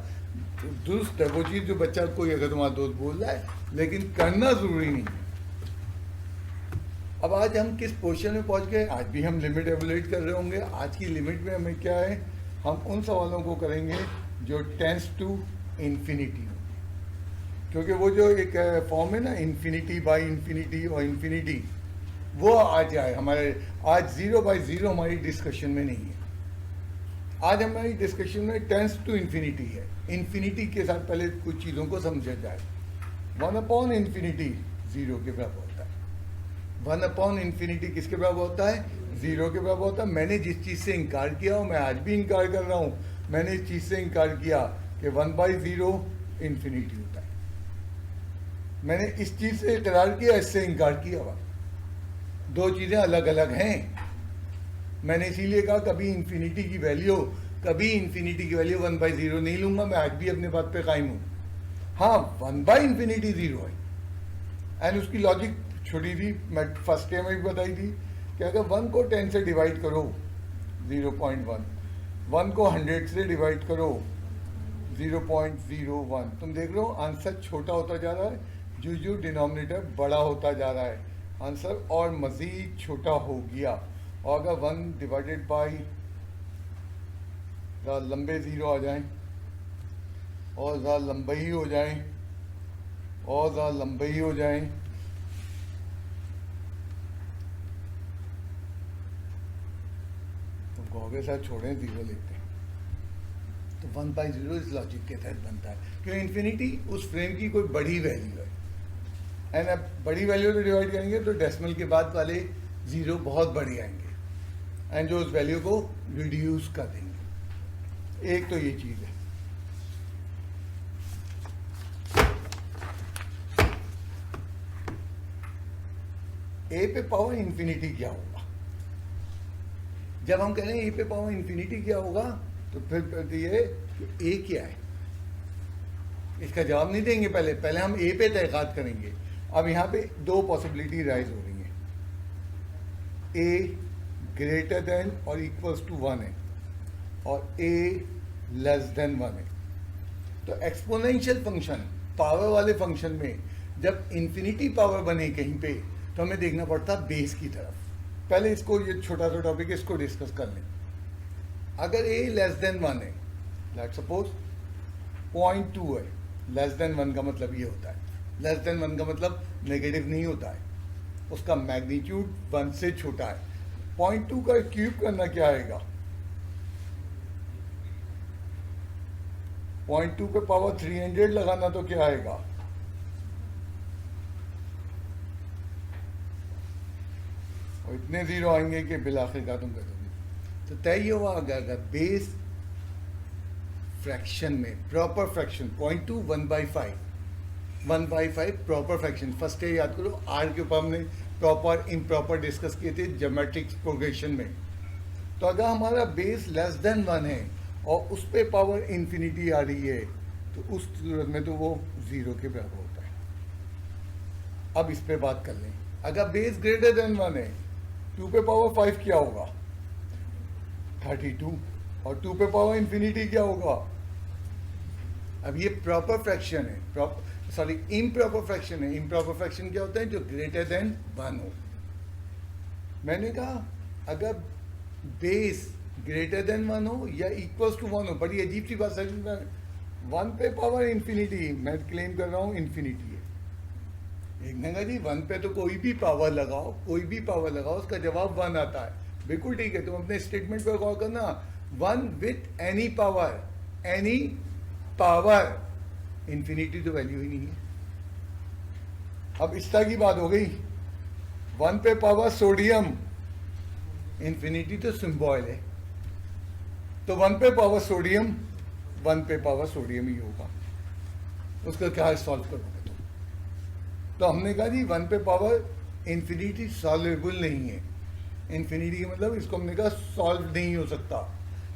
तो दुरुस्त है वो चीज़ जो बच्चा कोई अगर तुम्हारा दोस्त बोल रहा है, लेकिन करना ज़रूरी नहीं है। अब आज हम किस पोजीशन में पहुंच गए, आज भी हम लिमिट एवोल्यूट कर रहे होंगे। आज की लिमिट में हमें क्या है, हम उन सवालों को करेंगे जो टेंस टू इन्फिनिटी, क्योंकि वो जो एक फॉर्म है ना, इन्फिनिटी बाई इन्फिनिटी और इन्फिनिटी, वो आज आए हमारे। आज 0 बाई 0 हमारी डिस्कशन में नहीं है। आज हमारी डिस्कशन में टेंस टू इन्फिनिटी है। इन्फिनिटी के साथ पहले कुछ चीज़ों को समझा जाए। 1 अपॉन इन्फिनिटी 0 के बराबर होता है। 1 अपॉन इन्फिनिटी किसके बराबर होता है, 0 के बराबर होता है। मैंने जिस चीज़ से इनकार किया और मैं आज भी इनकार कर रहा हूँ, मैंने इस चीज़ से इनकार किया कि 1/0 इन्फिनिटी होता है। मैंने इस चीज़ से इकरार किया, इससे इनकार किया हुआ, दो चीज़ें अलग अलग हैं। मैंने इसीलिए कहा कभी इन्फिनिटी की वैल्यू 1/0 नहीं लूँगा। मैं आज भी अपने बात पे कायम हूँ। हाँ, 1/∞ 0 है, एंड उसकी लॉजिक छोटी थी, मैं फर्स्ट डे में भी बताई थी कि अगर 1 को 10 से डिवाइड करो 0.1, 1 को 100 से डिवाइड करो 0.01, तुम देख लो आंसर छोटा होता जा रहा है, जो डिनोमिनेटर बड़ा होता जा रहा है, आंसर और मज़ीद छोटा हो गया। और अगर 1 डिवाइडेड बाई लंबे ज़ीरो आ जाएं और ज़रा लंबे ही हो जाएं और ज़रा लंबे ही हो जाएं, तुम कहोगे सर छोड़ें, ज़ीरो लेते हैं, तो 1/0 इस लॉजिक के तहत बनता है। क्यों, इन्फिनिटी उस फ्रेम की कोई बड़ी वैल्यू है, एंड अब बड़ी वैल्यू से डिवाइड करेंगे तो डेसिमल के बाद वाले ज़ीरो बहुत बड़े आएंगे, एंड जो उस वैल्यू को रिड्यूस कर देंगे। एक तो ये चीज़ है। ए पे पावर इन्फिनिटी क्या होगा, जब हम कह रहे हैं ए पे पावर इन्फिनिटी क्या होगा, तो फिर ये ए क्या है, इसका जवाब नहीं देंगे। पहले हम ए पे तहक़ीक़ात करेंगे। अब यहाँ पे दो पॉसिबिलिटी राइज हो रही हैं, ए ग्रेटर देन और इक्वल्स टू 1 है और ए लेस देन 1 है। तो एक्सपोनेंशियल फंक्शन, पावर वाले फंक्शन में जब इन्फिनिटी पावर बने कहीं पे, तो हमें देखना पड़ता बेस की तरफ। पहले इसको, ये छोटा सा टॉपिक, इसको डिस्कस कर लें। अगर ए लेस देन 1 है, लेट्स सपोज 0.2 है, लेस देन 1 का मतलब ये होता है, लेस देन 1 का मतलब नेगेटिव नहीं होता है, उसका मैग्नीट्यूड 1 से छोटा है। 0.2 का क्यूब करना क्या आएगा, 0.2 पे पावर 300 लगाना तो क्या आएगा, और इतने जीरो आएंगे कि बिल आखिरकार तुम कर दोगे। तो तय ये हुआ, अगर बेस फ्रैक्शन में proper fraction 0.2 1/5 proper fraction, first day याद करो, आर के ऊपर हमने प्रॉपर इम्प्रॉपर डिस्कस किए थे ज्योमेट्रिक प्रोग्रेशन में। तो अगर हमारा बेस लेस देन 1 है और उस पर पावर इन्फिनिटी आ रही है, तो उस सूरत में तो वो 0 के बराबर होता है। अब इस पे बात कर लें, अगर बेस ग्रेटर देन 1 है, 2 पे पावर 5 क्या होगा, 32, और 2 पे पावर इन्फिनिटी क्या होगा। अब ये प्रॉपर फ्रैक्शन है, इम्प्रॉपर फ्रैक्शन है। इम्प्रॉपर फ्रैक्शन क्या होता है, जो ग्रेटर देन 1 हो। मैंने कहा अगर बेस ग्रेटर देन 1 हो या इक्वल्स टू 1 हो, बड़ी अजीब सी बात है, 1 पे पावर इन्फिनिटी, मैं क्लेम कर रहा हूँ इन्फिनिटी है। एक नंगा जी 1 पे तो कोई भी पावर लगाओ, उसका जवाब 1 आता है, बिल्कुल ठीक है। तुम अपने स्टेटमेंट पर गौर करना, 1 with any power any power, infinity तो वैल्यू ही नहीं है। अब इस तरह की बात हो गई, 1 पे पावर सोडियम, इन्फिनिटी तो सिंबल है, तो 1 पे पावर सोडियम 1 पे पावर सोडियम ही होगा, उसका क्या सॉल्व करोगे तो हमने कहा जी 1 पे पावर इन्फिनिटी सॉल्वेबल नहीं है। इन्फिनिटी का मतलब इसको हमने कहा सॉल्व नहीं हो सकता।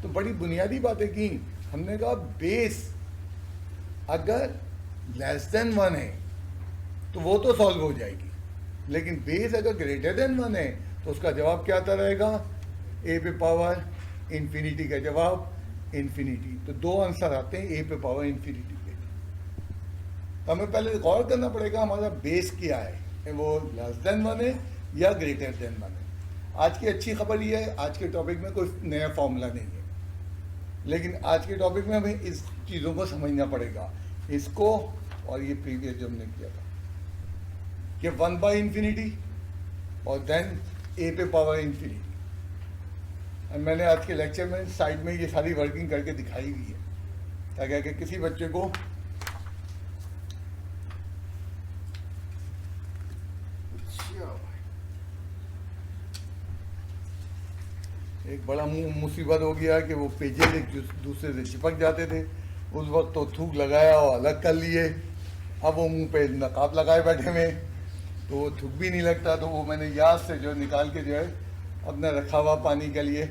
तो बड़ी बुनियादी बातें की। हमने कहा बेस अगर लेस देन 1 है तो वो तो सॉल्व हो जाएगी, लेकिन बेस अगर ग्रेटर देन 1 है तो उसका जवाब क्या आता रहेगा, ए पे पावर इन्फिनिटी का जवाब इन्फिनिटी। तो दो आंसर आते हैं ए पे पावर इन्फिनिटी के। तो हमें पहले गौर करना पड़ेगा हमारा बेस क्या है, वो लेस देन 1 है या ग्रेटर देन 1 है। आज की अच्छी खबर ये है, आज के टॉपिक में कोई नया फॉर्मूला नहीं है, लेकिन आज के टॉपिक में हमें इस चीज़ों को समझना पड़ेगा, इसको और ये प्रीवियस जो हमने किया था कि 1 बाई इन्फिनिटी और देन ए पे पावर इन्फिनिटी। और मैंने आज के लेक्चर में साइड में ये सारी वर्किंग करके दिखाई हुई है ताकि अगर किसी बच्चे को एक बड़ा मुसीबत हो गया कि वो पेजेस एक दूसरे से चिपक जाते थे। उस वक्त तो थूक लगाया और अलग कर लिए, अब वो मुंह पे नकाब लगाए बैठे में तो वो थूक भी नहीं लगता। तो वो मैंने याद से जो निकाल के जो है अपना रखा हुआ पानी के लिए,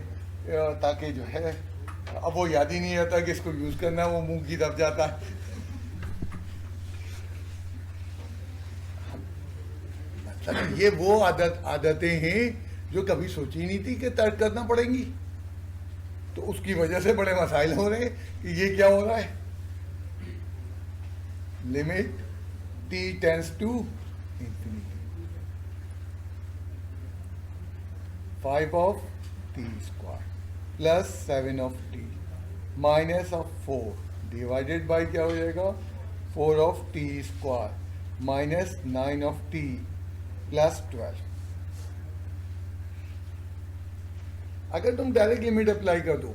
ताकि जो है अब वो याद ही नहीं आता कि इसको यूज़ करना, वो मुंह की दब जाता है। मतलब ये वो आदतें हैं जो कभी सोची नहीं थी कि तर्क करना पड़ेंगी, तो उसकी वजह से बड़े मसाइल हो रहे हैं कि ये क्या हो रहा है। Limit t tends to infinity 5 of t square plus 7 of t minus of 4 divided by क्या हो जाएगा 4 of t square minus 9 of t plus 12। अगर तुम डायरेक्ट लिमिट अप्लाई कर दो,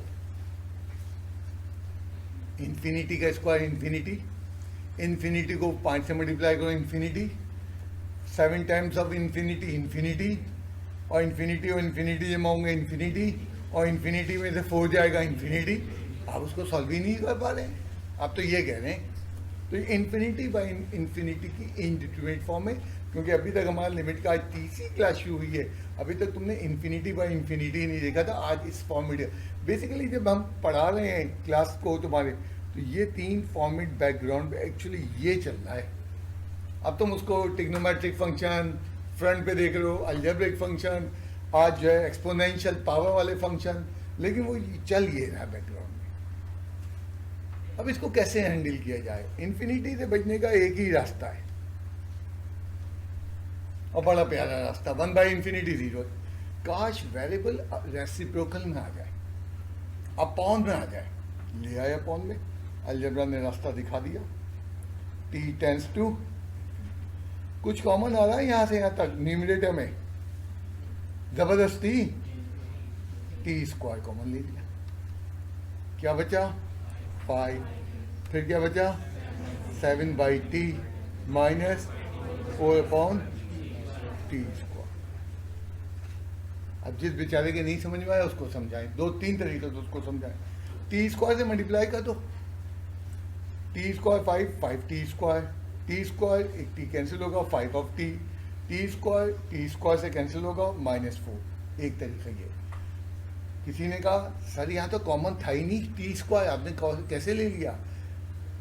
इन्फिनिटी का स्क्वायर इन्फिनिटी, इन्फिनिटी को 5 से मल्टीप्लाई करो infinity, 7 times of infinity infinity, और इन्फिनिटी जमा होंगे इन्फिनिटी, और इन्फिनिटी में से 4 जाएगा इन्फिनिटी। आप उसको सॉल्व ही नहीं कर पा रहे हैं, आप तो ये कह रहे हैं। तो इन्फिनिटी बाई इन्फिनिटी की इनडिटरमिनेट फॉर्म है, क्योंकि अभी तक हमारा लिमिट का आज तीसरी क्लास शुरू हुई है, अभी तक तुमने इन्फिनिटी बाई इन्फिनिटी ही नहीं देखा था। आज इस फॉर्मेट बेसिकली जब हम पढ़ा रहे हैं क्लास को तुम्हारे, तो ये 3 फॉर्मेट बैकग्राउंड पे एक्चुअली ये चल रहा है। अब तुम उसको ट्रिग्नोमेट्रिक फंक्शन फ्रंट पे देख रहे हो, अलजेब्रिक फंक्शन, आज जो है एक्सपोनेंशियल पावर वाले फंक्शन, लेकिन वो चल ये रहा है बैकग्राउंड में। अब इसको कैसे हैंडल किया जाए, इन्फिनिटी से बचने का एक ही रास्ता है और बड़ा प्यारा रास्ता, 1 बाई इन्फिनिटी 0। काश वेरिएबल रेसिप्रोकल में आ जाए, अपॉन में आ जाए, ले आए अपॉन में, अलजेब्रा ने रास्ता दिखा दिया। t टेंड्स टू, कुछ कॉमन आ रहा है यहाँ से यहाँ तक न्यूमरेटर में, जबरदस्ती t स्क्वायर कॉमन ले लिया, क्या बचा 5, फिर क्या बचा 7 by t minus 4 upon T square. अब जिस बेचारे के नहीं समझ में आया उसको समझाएं, 2-3 तरीके से उसको समझाएं। टी स्क्वायर से मल्टीप्लाई कर दो, टी स्क्वायर 5 टी स्क्वायर एक टी कैंसिल होगा, 5 ऑफ टी स्क्वायर से कैंसिल होगा -4। एक तरीका ये। किसी ने कहा सर यहाँ तो कॉमन था ही नहीं टी स्क्वायर, आपने कैसे ले लिया।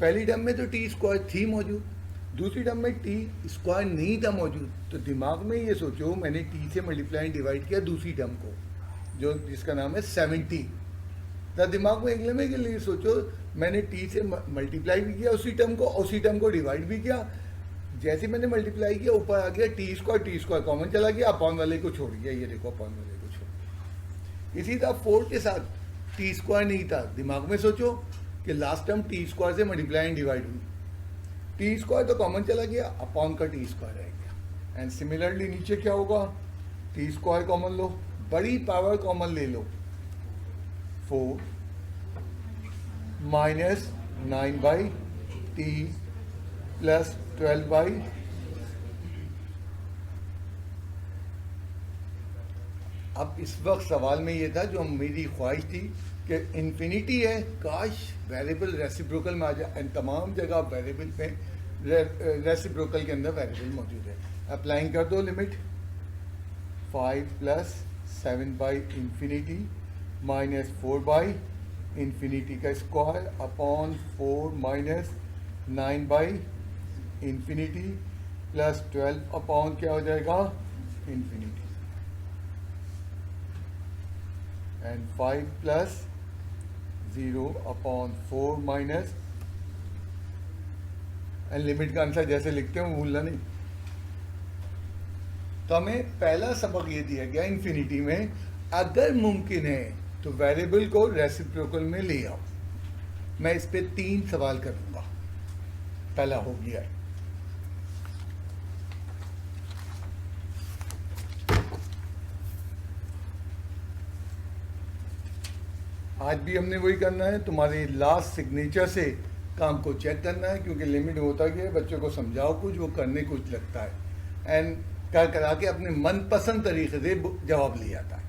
पहली टर्म में तो टी स्क्वायर थी मौजूद, दूसरी टर्म में टी स्क्वायर नहीं था मौजूद, तो दिमाग में ये सोचो मैंने टी से मल्टीप्लाई डिवाइड किया दूसरी टर्म को, जो जिसका नाम है 70। तो दिमाग में अगले के लिए सोचो मैंने टी से मल्टीप्लाई भी किया उसी टर्म को डिवाइड भी किया। जैसे मैंने मल्टीप्लाई किया ऊपर आ गया टी स्क्वायर कॉमन चला गया, अपॉन वाले को छोड़ गया, ये देखो अपॉन वाले को छोड़ गया। इसी तरह 4 के साथ टी स्क्वायर नहीं था, दिमाग में सोचो कि लास्ट टर्म टी स्क्वायर से मल्टीप्लाई एंड डिवाइड हुई, टी स्क्वायर तो कॉमन चला गया, अपॉन का टी स्क्वायर रह गया। एंड सिमिलरली नीचे क्या होगा, टी स्क्वायर कॉमन लो, बड़ी पावर कॉमन ले लो 4 minus 9 by T plus 12 by, अब इस वक्त सवाल में ये था जो मेरी ख्वाहिश थी कि इन्फिनिटी है, काश वेरिएबल रेसिप्रोकल में आ जाए, एंड तमाम जगह वेरिएबल में रेसिप्रोकल के अंदर वेरिएबल मौजूद है। अप्लाइंग कर दो limit 5 plus 7 by infinity minus 4 by infinity का square upon 4 minus 9 by infinity plus 12 upon क्या हो जाएगा infinity, and 5 plus 0 upon 4 minus, and limit का आंसर जैसे लिखते हो भूलना नहीं। तो हमें पहला सबक ये दिया गया इन्फिनिटी में अगर मुमकिन है तो वेरिएबल को रेसिप्रोकल में ले आओ। मैं इस पे 3 सवाल करूंगा, पहला हो गया है। आज भी हमने वही करना है, तुम्हारे लास्ट सिग्नेचर से काम को चेक करना है, क्योंकि लिमिट होता क्या है, बच्चों को समझाओ कुछ, वो करने कुछ लगता है, एंड कर करा के अपने मनपसंद तरीके से जवाब ले आता है।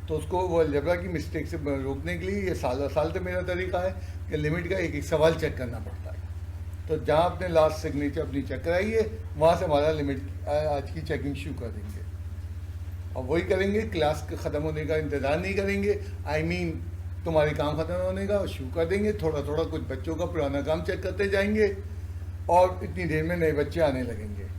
तो उसको वो अलजेब्रा की मिस्टेक से रोकने के लिए ये साल से मेरा तरीका है कि लिमिट का एक एक सवाल चेक करना पड़ता है। तो जहाँ आपने लास्ट सिग्नेचर अपनी चेक कराई है वहाँ से हमारा लिमिट आज की चेकिंग शुरू कर देंगे, और वही करेंगे, क्लास के ख़त्म होने का इंतज़ार नहीं करेंगे। आई मीन तुम्हारे काम ख़त्म होने का शुरू कर देंगे, थोड़ा थोड़ा कुछ बच्चों का पुराना काम चेक करते जाएंगे, और इतनी देर में नए बच्चे आने लगेंगे।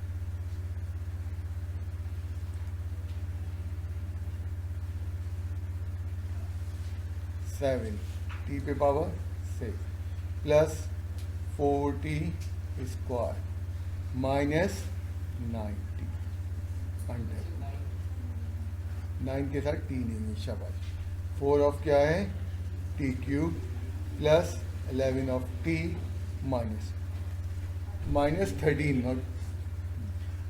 सेवन टी पे power 6 plus 4t square minus 9t under 9 के साथ टी नहीं, शाबाश। 4 ऑफ क्या है T cube plus 11 of T minus 13। और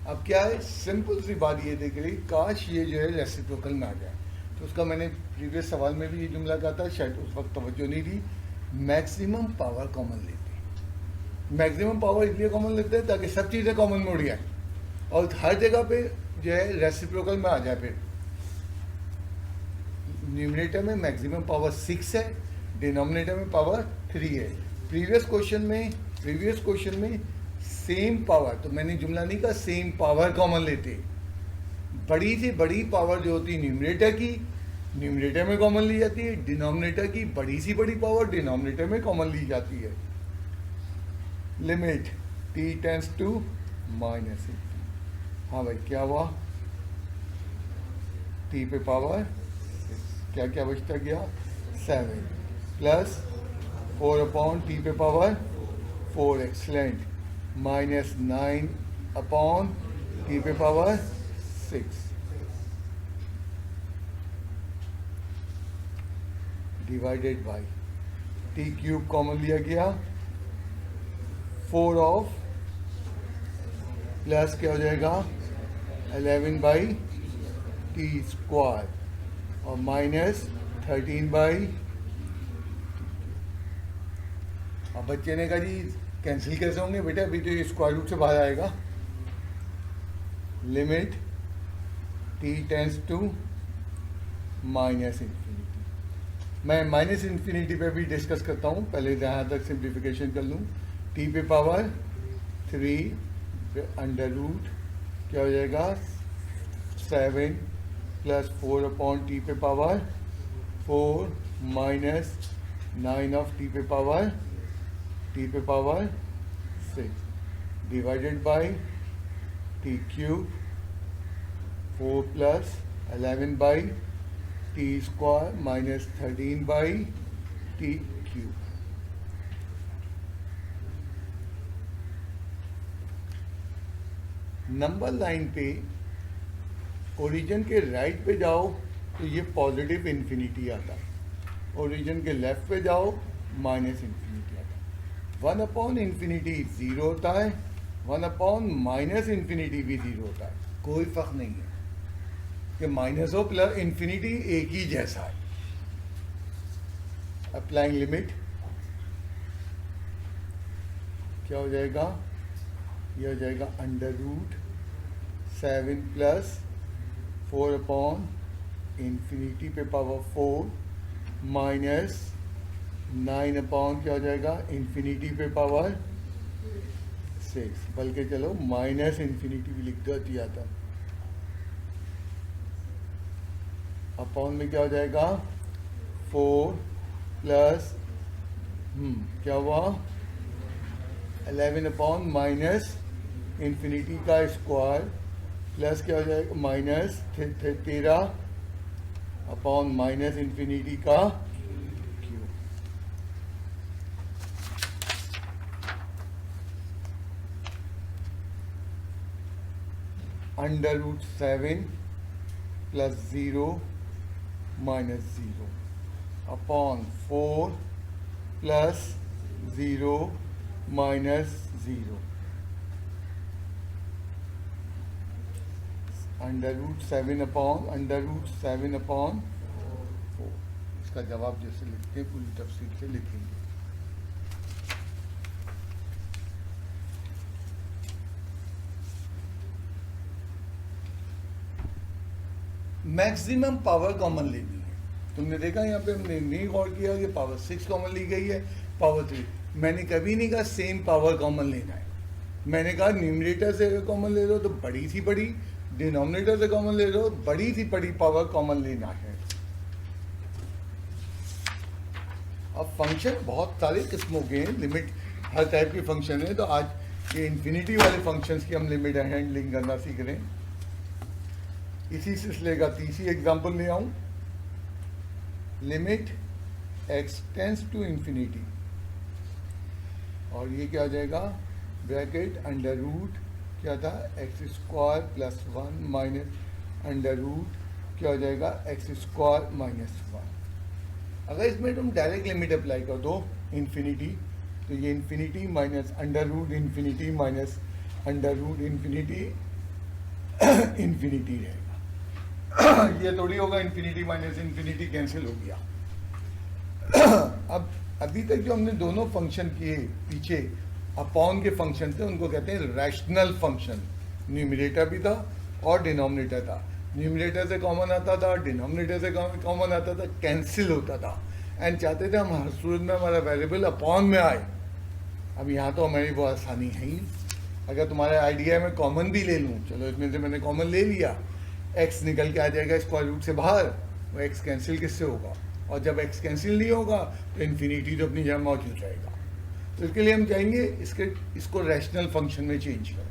अब क्या है, सिंपल सी बात ये देख रही, काश ये जो है रेसिप्रोकल में आ जाए। तो उसका मैंने प्रीवियस सवाल में भी ये जुमला कहा था, शायद उस वक्त तवज्जो नहीं दी। मैक्सिमम पावर कॉमन लेते हैं, मैक्सिमम पावर इसलिए कॉमन लेते हैं ताकि सब चीज़ें कॉमन में उड़ जाए, और हर जगह पे जो है रेसिप्रोकल में आ जाए। फिर न्यूमरेटर में मैक्सिमम पावर 6 है, डिनोमिनेटर में पावर 3 है। प्रीवियस क्वेश्चन में सेम पावर, तो मैंने जुमला नहीं कहा सेम पावर कॉमन लेते, बड़ी से बड़ी पावर जो होती है न्यूमरेटर की, न्यूमरेटर में कॉमन ली जाती है, डिनोमिनेटर की बड़ी सी बड़ी पावर डिनोमिनेटर में कॉमन ली जाती है। Limit t tends to minus, हाँ भाई क्या हुआ, t पे पावर क्या क्या बचता गया 7 प्लस 4 अपॉन टी पे power 4, excellent, minus 9 upon T पे power 6 divided by T cube common लिया गया, 4 ऑफ प्लस क्या हो जाएगा 11 बाई टी स्क्वायर और माइनस 13 बाई। अब बच्चे ने कहा जी कैंसिल कैसे होंगे बेटा, अभी तो ये स्क्वायर रूट से बाहर आएगा। Limit t tends to minus infinity. मैं माइनस इन्फिनिटी पे भी डिस्कस करता हूँ, पहले जहाँ तक सिंप्लीफिकेशन कर लूँ। t पे पावर 3 अंडर रूट क्या हो जाएगा 7 प्लस 4 अपॉन टी पे पावर 4 माइनस 9 ऑफ टी पे power 6 divided by T cube 4 plus 11 by T square minus 13 by T cube. Number line पे ओरिजिन के राइट पे जाओ तो ये पॉजिटिव इन्फिनिटी आता है, ओरिजिन के लेफ्ट पे जाओ माइनस इन्फिनिटी आता है। 1 अपॉन इन्फिनिटी 0 होता है, 1 अपॉन माइनस इन्फिनिटी भी 0 होता है, कोई फर्क नहीं है कि माइनस हो प्लस इन्फिनिटी एक ही जैसा है। अप्लाइंग लिमिट क्या हो जाएगा, ये हो जाएगा under root 7 plus 4 upon infinity पे पावर 4 माइनस 9 अपॉन क्या हो जाएगा इंफिनिटी पे पावर 6, बल्कि चलो माइनस इंफिनिटी भी लिख दो दिया था, अपॉन में क्या हो जाएगा 4 प्लस क्या हुआ 11 अपॉन माइनस इंफिनिटी का स्क्वायर प्लस क्या हो जाएगा माइनस 13 अपॉन माइनस इंफिनिटी का cube. Under root 7 plus 0 minus 0 upon 4 plus 0 minus 0 under root 7 upon 4। इसका जवाब जैसे लिखते हैं पूरी तफसील से लिखेंगे। मैक्सिमम पावर कॉमन लेनी है। तुमने देखा यहाँ पे हमने नहीं गौर किया कि पावर 6 कॉमन ली गई है, पावर 3। मैंने कभी नहीं कहा सेम पावर कॉमन लेना है, मैंने कहा न्यूमरेटर से अगर कॉमन ले लो तो बड़ी सी बड़ी, डिनोमिनेटर से कॉमन ले लो बड़ी सी बड़ी पावर कॉमन लेना है। अब फंक्शन बहुत सारे किस्मों के हैं, लिमिट हर टाइप के फंक्शन है, तो आज ये इन्फिनिटी वाले फंक्शंस की हम लिमिट हैंडलिंग करना सीख रहे हैं। इसी सिलसिले का तीसरी एग्जांपल ले आऊं, limit x tends to infinity, और ये क्या हो जाएगा ब्रैकेट अंडर रूट क्या था x square plus 1 minus under root क्या हो जाएगा एक्स स्क्वायर माइनस 1। अगर इसमें तुम डायरेक्ट लिमिट अप्लाई कर दो इन्फिनिटी, तो ये infinity minus under root infinity minus under root infinity infinity रहेगा। ये थोड़ी होगा इन्फिनिटी माइनस इन्फिनिटी कैंसिल हो गया। अब अभी तक जो हमने दोनों फंक्शन किए पीछे अपॉन के फंक्शन थे उनको कहते हैं रैशनल फंक्शन। न्यूमरेटर भी था और डिनोमिनेटर था, न्यूमरेटर से कॉमन आता था, डिनोमिनेटर से कॉमन आता था, कैंसिल होता था, एंड चाहते थे हम हर सूरत में हमारा वेरिएबल अपॉन में आए। अब यहाँ तो हमारी वो आसानी है ही, अगर तुम्हारे आइडिया में कॉमन भी ले लूँ, चलो इसमें से मैंने कॉमन ले लिया, एक्स निकल के आ जाएगा स्क्वायर रूट से बाहर, वो एक्स कैंसिल किससे होगा, और जब एक्स कैंसिल नहीं होगा तो इन्फिनिटी तो अपनी जगह मौजूद रहेगा। तो इसके लिए हम चाहेंगे इसको रैशनल फंक्शन में चेंज करो।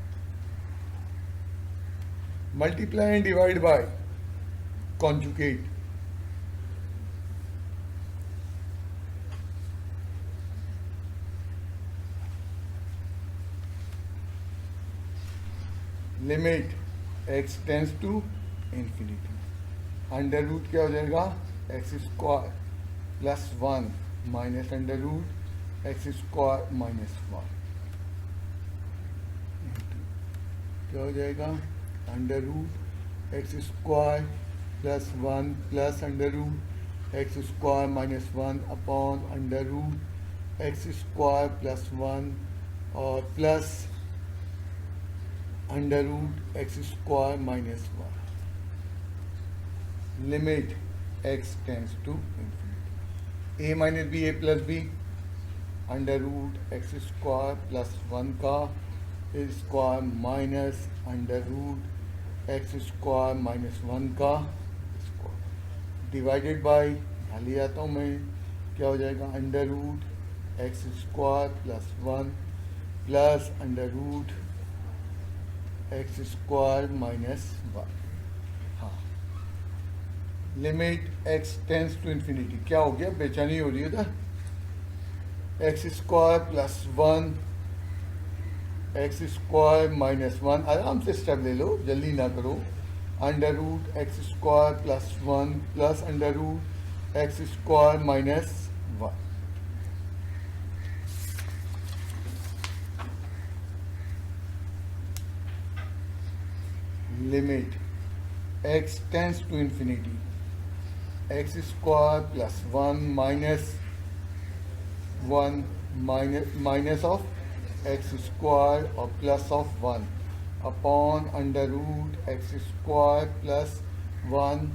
Multiply and divide by conjugate, limit x tends to infinity, under root क्या हो जाएगा x square plus 1 minus under root x square minus 1, क्या हो जाएगा under root x square plus 1 plus under root x square minus 1 upon under root x square plus 1 और plus under root x square minus 1, limit x tends to infinity, a minus b a plus b, under root x square plus 1 का square minus under root x square minus 1 का square, divided by, यहाँ ले आता हूँ मैं, क्या हो जाएगा under root x square plus 1 plus under root x square minus 1। हाँ, limit x tends to infinity, क्या हो गया बेचैनी हो रही है था, x square plus 1 x square minus 1, आराम से स्टेप ले लो, जल्दी ना करो, under root x square plus 1 plus under root x square minus 1। Limit x tends to infinity, x square plus 1 minus 1 minus of x square और plus of 1 upon under root x square plus 1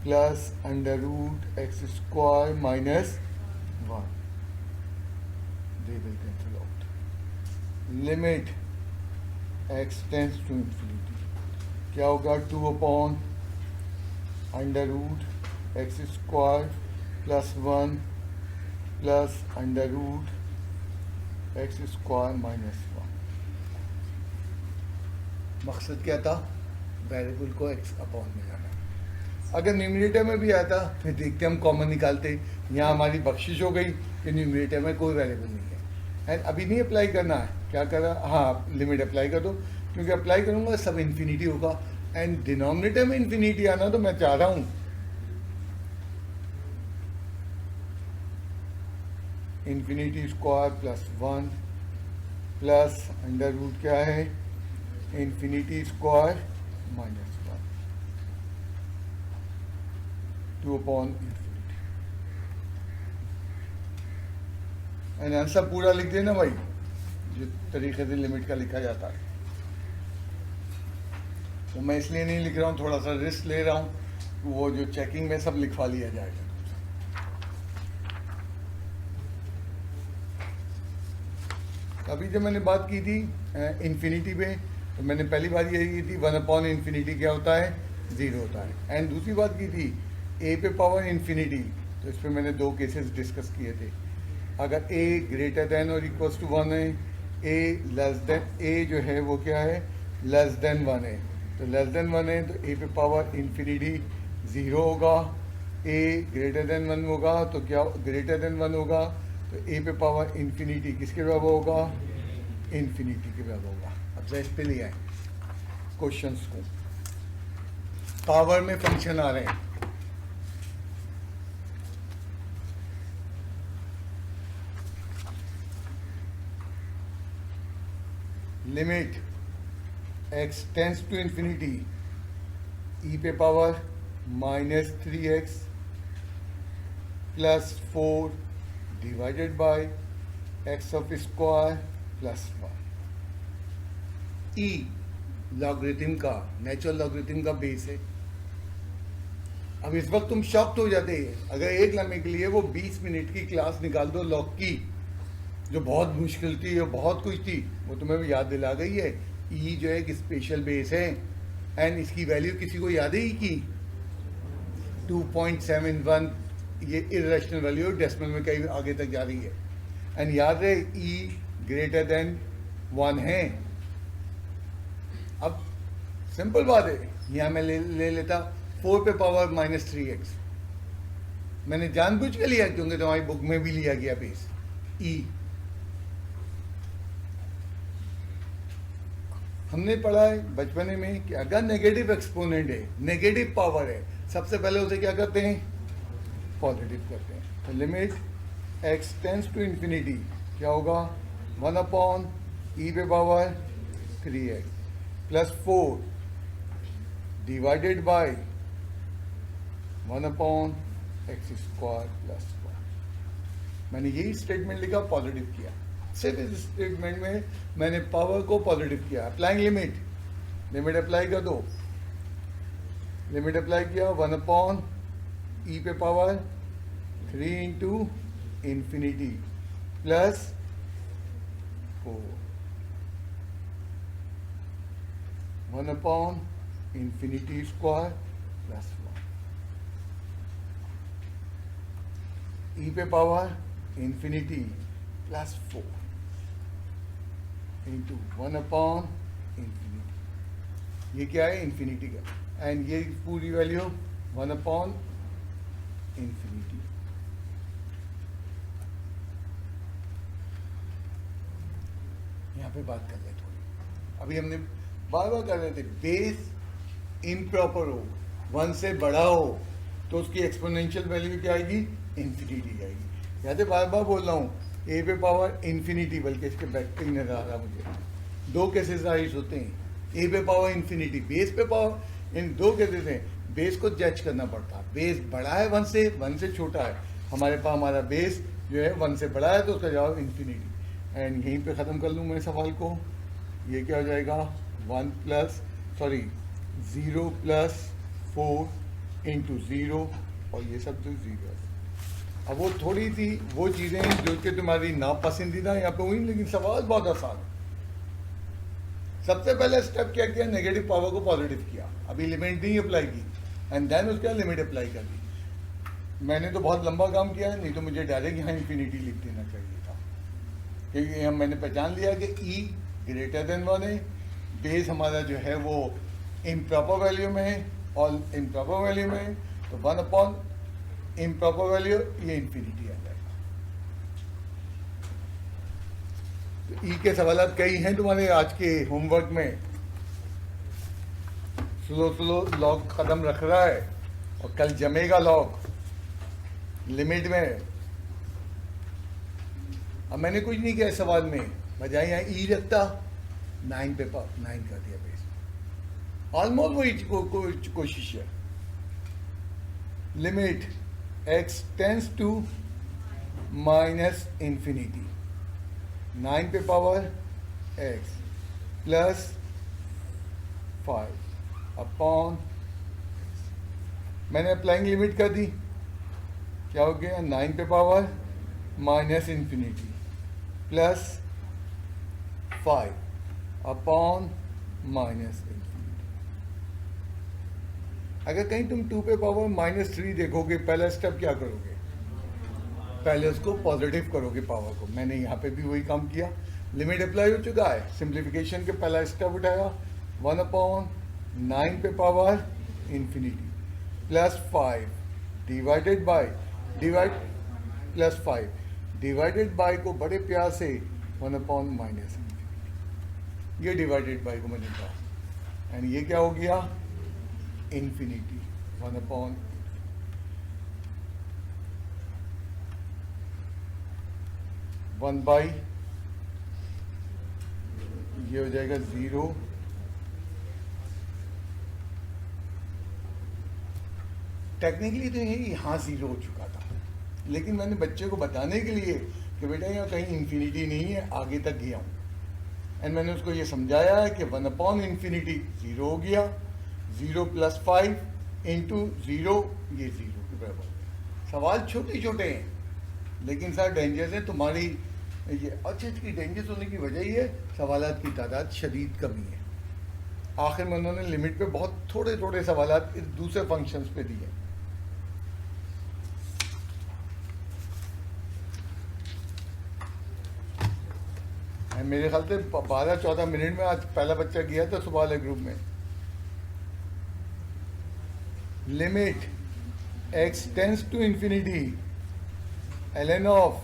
plus under root x square minus 1. They will cancel out. Limit x tends to infinity. क्या होगा 2 upon under root x square plus 1 plus under root x square minus 1. मकसद क्या था? Variable को x upon में जाना. अगर numerator में भी आता फिर देखते हम कॉमन निकालते. यहाँ हमारी बख्शिश हो गई कि न्यूमरेटर में कोई वेरिएबल नहीं है. एंड अभी नहीं अप्लाई करना है. क्या करा? हाँ, लिमिट अप्लाई कर दो, क्योंकि अप्लाई करूँगा सब इन्फिनिटी होगा. एंड डिनोमिनेटर में इन्फिनिटी आना तो मैं चाह रहा हूँ infinity square plus 1 plus under root क्या है infinity square minus 1 2 upon infinity. And answer पूरा लिख देना भाई, जो तरीके से लिमिट का लिखा जाता है. तो मैं इसलिए नहीं लिख रहा हूँ, थोड़ा सा रिस्क ले रहा हूँ. वो जो चेकिंग में सब लिखवा लिया जाएगा. अभी जब मैंने बात की थी इन्फिनिटी पे, तो मैंने पहली बात यही की थी 1 अपॉन इन्फिनिटी क्या होता है? 0 होता है. एंड दूसरी बात की थी a पे पावर इन्फिनिटी. तो इस पर मैंने 2 केसेस डिस्कस किए थे. अगर a ग्रेटर देन और इक्वल्स टू 1 है, a लेस देन, a जो है वो क्या है? लेस देन 1 है. तो लेस देन 1 है तो a पे पावर इन्फिनिटी 0 होगा. a ग्रेटर देन 1 होगा तो क्या ग्रेटर देन 1 होगा, तो a पे पावर इन्फिनिटी किसके बराबर होगा? इन्फिनिटी के बराबर होगा. अब जरा इस पे ले आए क्वेश्चंस को. पावर में फंक्शन आ रहे हैं. Limit x tends to infinity e पे power minus 3x plus 4 divided by x of square plus 1. e logarithm का, नेचुरल लॉगरिथम का बेस है. अब इस वक्त तुम शॉक्ड हो जाते हैं अगर एक लम्हे के लिए वो 20 मिनट की क्लास निकाल दो लॉग की, जो बहुत मुश्किल थी और बहुत कुछ थी, वो तुम्हें भी याद दिला गई है. ई जो है एक स्पेशल बेस है. एंड इसकी वैल्यू किसी को याद है ई की? 2.71. ये इरेशनल वैल्यू डेसिमल में कहीं आगे तक जा रही है. एंड याद है ई ग्रेटर देन 1 है. अब सिंपल बात है, यहाँ मैं ले लेता 4 पे पावर माइनस 3x. मैंने जानबूझ के लिया क्योंकि तुम्हारी बुक में भी लिया गया बेस ई. हमने पढ़ा है बचपने में कि अगर नेगेटिव एक्सपोनेंट है, नेगेटिव पावर है, सबसे पहले उसे क्या करते हैं? पॉजिटिव करते हैं. तो limit x tends to infinity क्या होगा? 1 अपॉन ई पे power 3x plus 4 divided by 1 upon x square plus 1. मैंने यही स्टेटमेंट लिखा, पॉजिटिव किया. सिर्फ इस स्टेटमेंट में मैंने पावर को पॉजिटिव किया. अप्लाइंग लिमिट, लिमिट अप्लाई कर दो. लिमिट अप्लाई किया 1 अपॉन ई पे power 3 into infinity plus 4 1 upon infinity square plus 1 ई पे power infinity plus 4 into 1 upon infinity. ये क्या है? इन्फिनिटी का. एंड ये पूरी वैल्यू 1 अपॉन इन्फिनिटी. यहाँ पे बात कर ले थोड़ी. अभी हमने बार बार कर रहे थे बेस इम्प्रॉपर हो, 1 से बड़ा हो तो उसकी एक्सपोनेंशियल वैल्यू क्या आएगी? इन्फिनिटी आएगी. यहाँ से बार बार बोल रहा हूँ ए पे पावर इन्फिनिटी, बल्कि इसके बैक पे नजर आ रहा मुझे. 2 केसेस राइज होते हैं. ए पे पावर इन्फिनिटी, बेस पे पावर. इन 2 केसेस हैं. बेस को जज करना पड़ता है. बेस बड़ा है 1 से छोटा है. हमारे पास हमारा बेस जो है 1 से बड़ा है तो उसका जवाब इन्फिनिटी. एंड यहीं पे ख़त्म कर लूँ मैं सवाल को। ये क्या हो जाएगा 0 प्लस 4 इंटू 0 और ये सब तो 0 है। अब वो थोड़ी सी वो चीज़ें जो कि तुम्हारी नापसंदीदा यहाँ पे हुई, लेकिन सवाल बहुत आसान है। सबसे पहले स्टेप क्या किया, नेगेटिव पावर को पॉजिटिव किया, अभी लिमिट नहीं अप्लाई की, एंड देन उसके बाद लिमिट अप्लाई कर दी। मैंने तो बहुत लंबा काम किया है, नहीं तो मुझे डायरेक्ट यहाँ इन्फिनिटी लिख देना चाहिए था, क्योंकि हम मैंने पहचान लिया कि ई ग्रेटर देन 1 है, बेस हमारा जो है वो इम्प्रॉपर वैल्यू में है और इम्प्रॉपर वैल्यू में है, तो 1 अपॉन इम्प्रॉपर वैल्यू ये इन्फिनिटी आ जाएगा। तो ई के सवाल कई हैं तुम्हारे आज के होमवर्क में। स्लो लॉग कदम रख रहा है और कल जमेगा लॉग लिमिट में। अब मैंने कुछ नहीं किया इस सवाल में, बजाय यहाँ ई रखता 9 पे 9 कर दिया बेस। ऑलमोस्ट वही कोशिश है। Limit x tends to minus infinity 9 पे पावर x प्लस 5 अपॉन, मैंने अप्लाइंग लिमिट कर दी, क्या हो गया 9 पे power minus infinity plus 5 upon minus infinity. अगर कहीं तुम 2 पे पावर -3 देखोगे, पहला स्टेप क्या करोगे, पहले उसको पॉजिटिव करोगे पावर को। मैंने यहाँ पे भी वही काम किया, लिमिट अप्लाई हो चुका है, सिंप्लीफिकेशन के पहला स्टेप उठाया, 1 अपॉन 9 पे power infinity plus 5 divided by plus 5 divided by को बड़े प्यार से 1 अपॉन माइनस इंफिनिटी, ये डिवाइडेड बाय को मैंने कहा, एंड ये क्या हो गया इंफिनिटी 1 अपॉन 1 बाई, ये हो जाएगा 0 टेक्निकली तो ये यहाँ 0 हो चुका था, लेकिन मैंने बच्चे को बताने के लिए कि बेटा यहाँ कहीं इंफिनिटी नहीं है, आगे तक गया हूँ, एंड मैंने उसको ये समझाया है कि 1 अपॉन इंफिनिटी 0 हो गया, 0 प्लस 5 इंटू 0 ये 0 के बराबर। सवाल छोटे छोटे हैं लेकिन सर डेंजरस है तुम्हारी, ये अच्छी इसकी डेंजरस होने की वजह ये सवालात की तादाद शदीद कमी है। आखिर में उन्होंने लिमिट पे बहुत थोड़े थोड़े सवालात इस दूसरे फंक्शंस पे दिए। मेरे ख्याल से 12-14 मिनट में आज पहला बच्चा गया था सुबह वाले ग्रुप में। Limit x tends to infinity ln of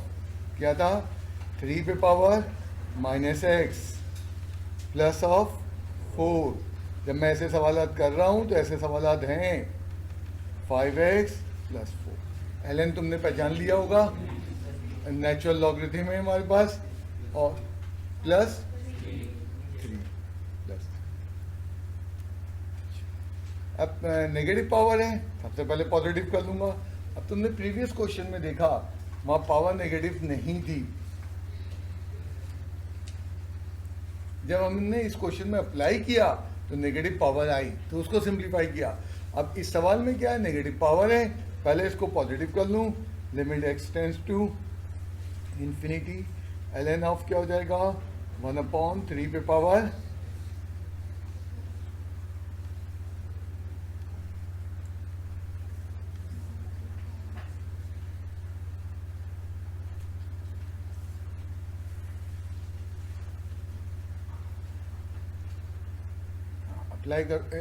क्या था 3 पे पावर -x प्लस ऑफ 4। जब मैं ऐसे सवालात कर रहा हूँ तो ऐसे सवालात हैं 5x प्लस 4। ln तुमने पहचान लिया होगा, नेचुरल लॉगरिथम है हमारे पास, और प्लस 3 प्लस। अब नेगेटिव पावर है, सबसे पहले पॉजिटिव कर लूंगा। अब तुमने प्रीवियस क्वेश्चन में देखा वहां पावर नेगेटिव नहीं थी, जब हमने इस क्वेश्चन में अप्लाई किया तो नेगेटिव पावर आई, तो उसको सिंप्लीफाई किया। अब इस सवाल में क्या है, नेगेटिव पावर है, पहले इसको पॉजिटिव कर लूं, limit x tends to infinity ln of क्या हो जाएगा 1 अपॉन 3 पे पावर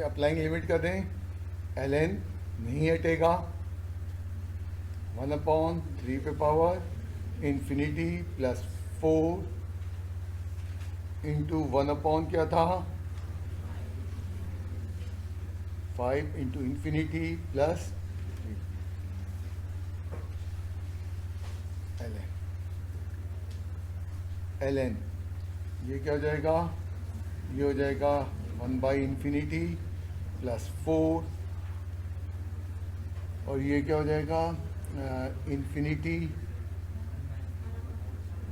अप्लाइंग लिमिट कर दें, ln नहीं हटेगा, 1 अपॉन 3 पे power infinity plus 4 into 1 upon क्या था 5 इंटू इंफिनिटी प्लस ln ये क्या हो जाएगा, ये हो जाएगा 1 बाई इंफिनिटी प्लस 4, और ये क्या हो जाएगा इंफिनिटी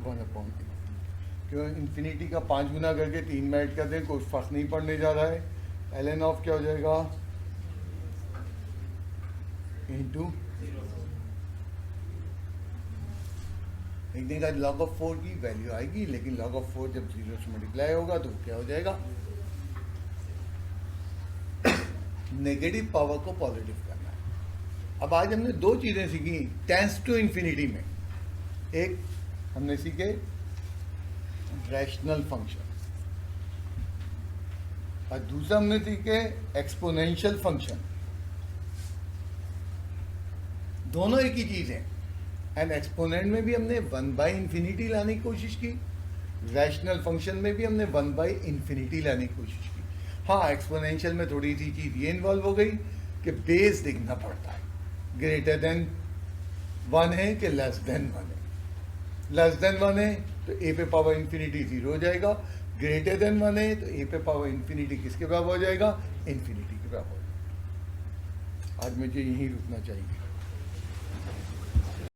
1 अपॉन। क्यों इन्फिनिटी का 5 गुना करके 3 में ऐड कर दें, कोई फर्क नहीं पड़ने जा रहा है। ln ऑफ क्या हो जाएगा इंटू देखने का log ऑफ 4 की वैल्यू आएगी, लेकिन log ऑफ 4 जब 0 से मल्टीप्लाई होगा तो क्या हो जाएगा, नेगेटिव पावर को पॉजिटिव करना है। अब आज हमने दो चीजें सीखी टेंस टू इन्फिनिटी में। एक हमने सीखे रैशनल फंक्शन और दूसरा हमने सीखे एक्सपोनेंशियल फंक्शन। दोनों एक ही चीज है। एंड एक्सपोनेंट में भी हमने 1/इंफिनिटी लाने की कोशिश की, रैशनल फंक्शन में भी हमने 1/इंफिनिटी लाने की कोशिश की। हाँ, एक्सपोनेंशियल में थोड़ी सी चीज ये इन्वॉल्व हो गई कि बेस देखना पड़ता है, ग्रेटर देन 1 है कि लेस देन 1 है। लेस देन 1 है तो ए पे पावर इंफिनिटी 0 हो जाएगा, ग्रेटर देन 1 है तो ए पे पावर इंफिनिटी किसके बराबर हो जाएगा, इंफिनिटी के बराबर हो जाएगा। आज मुझे यहीं रुकना चाहिए।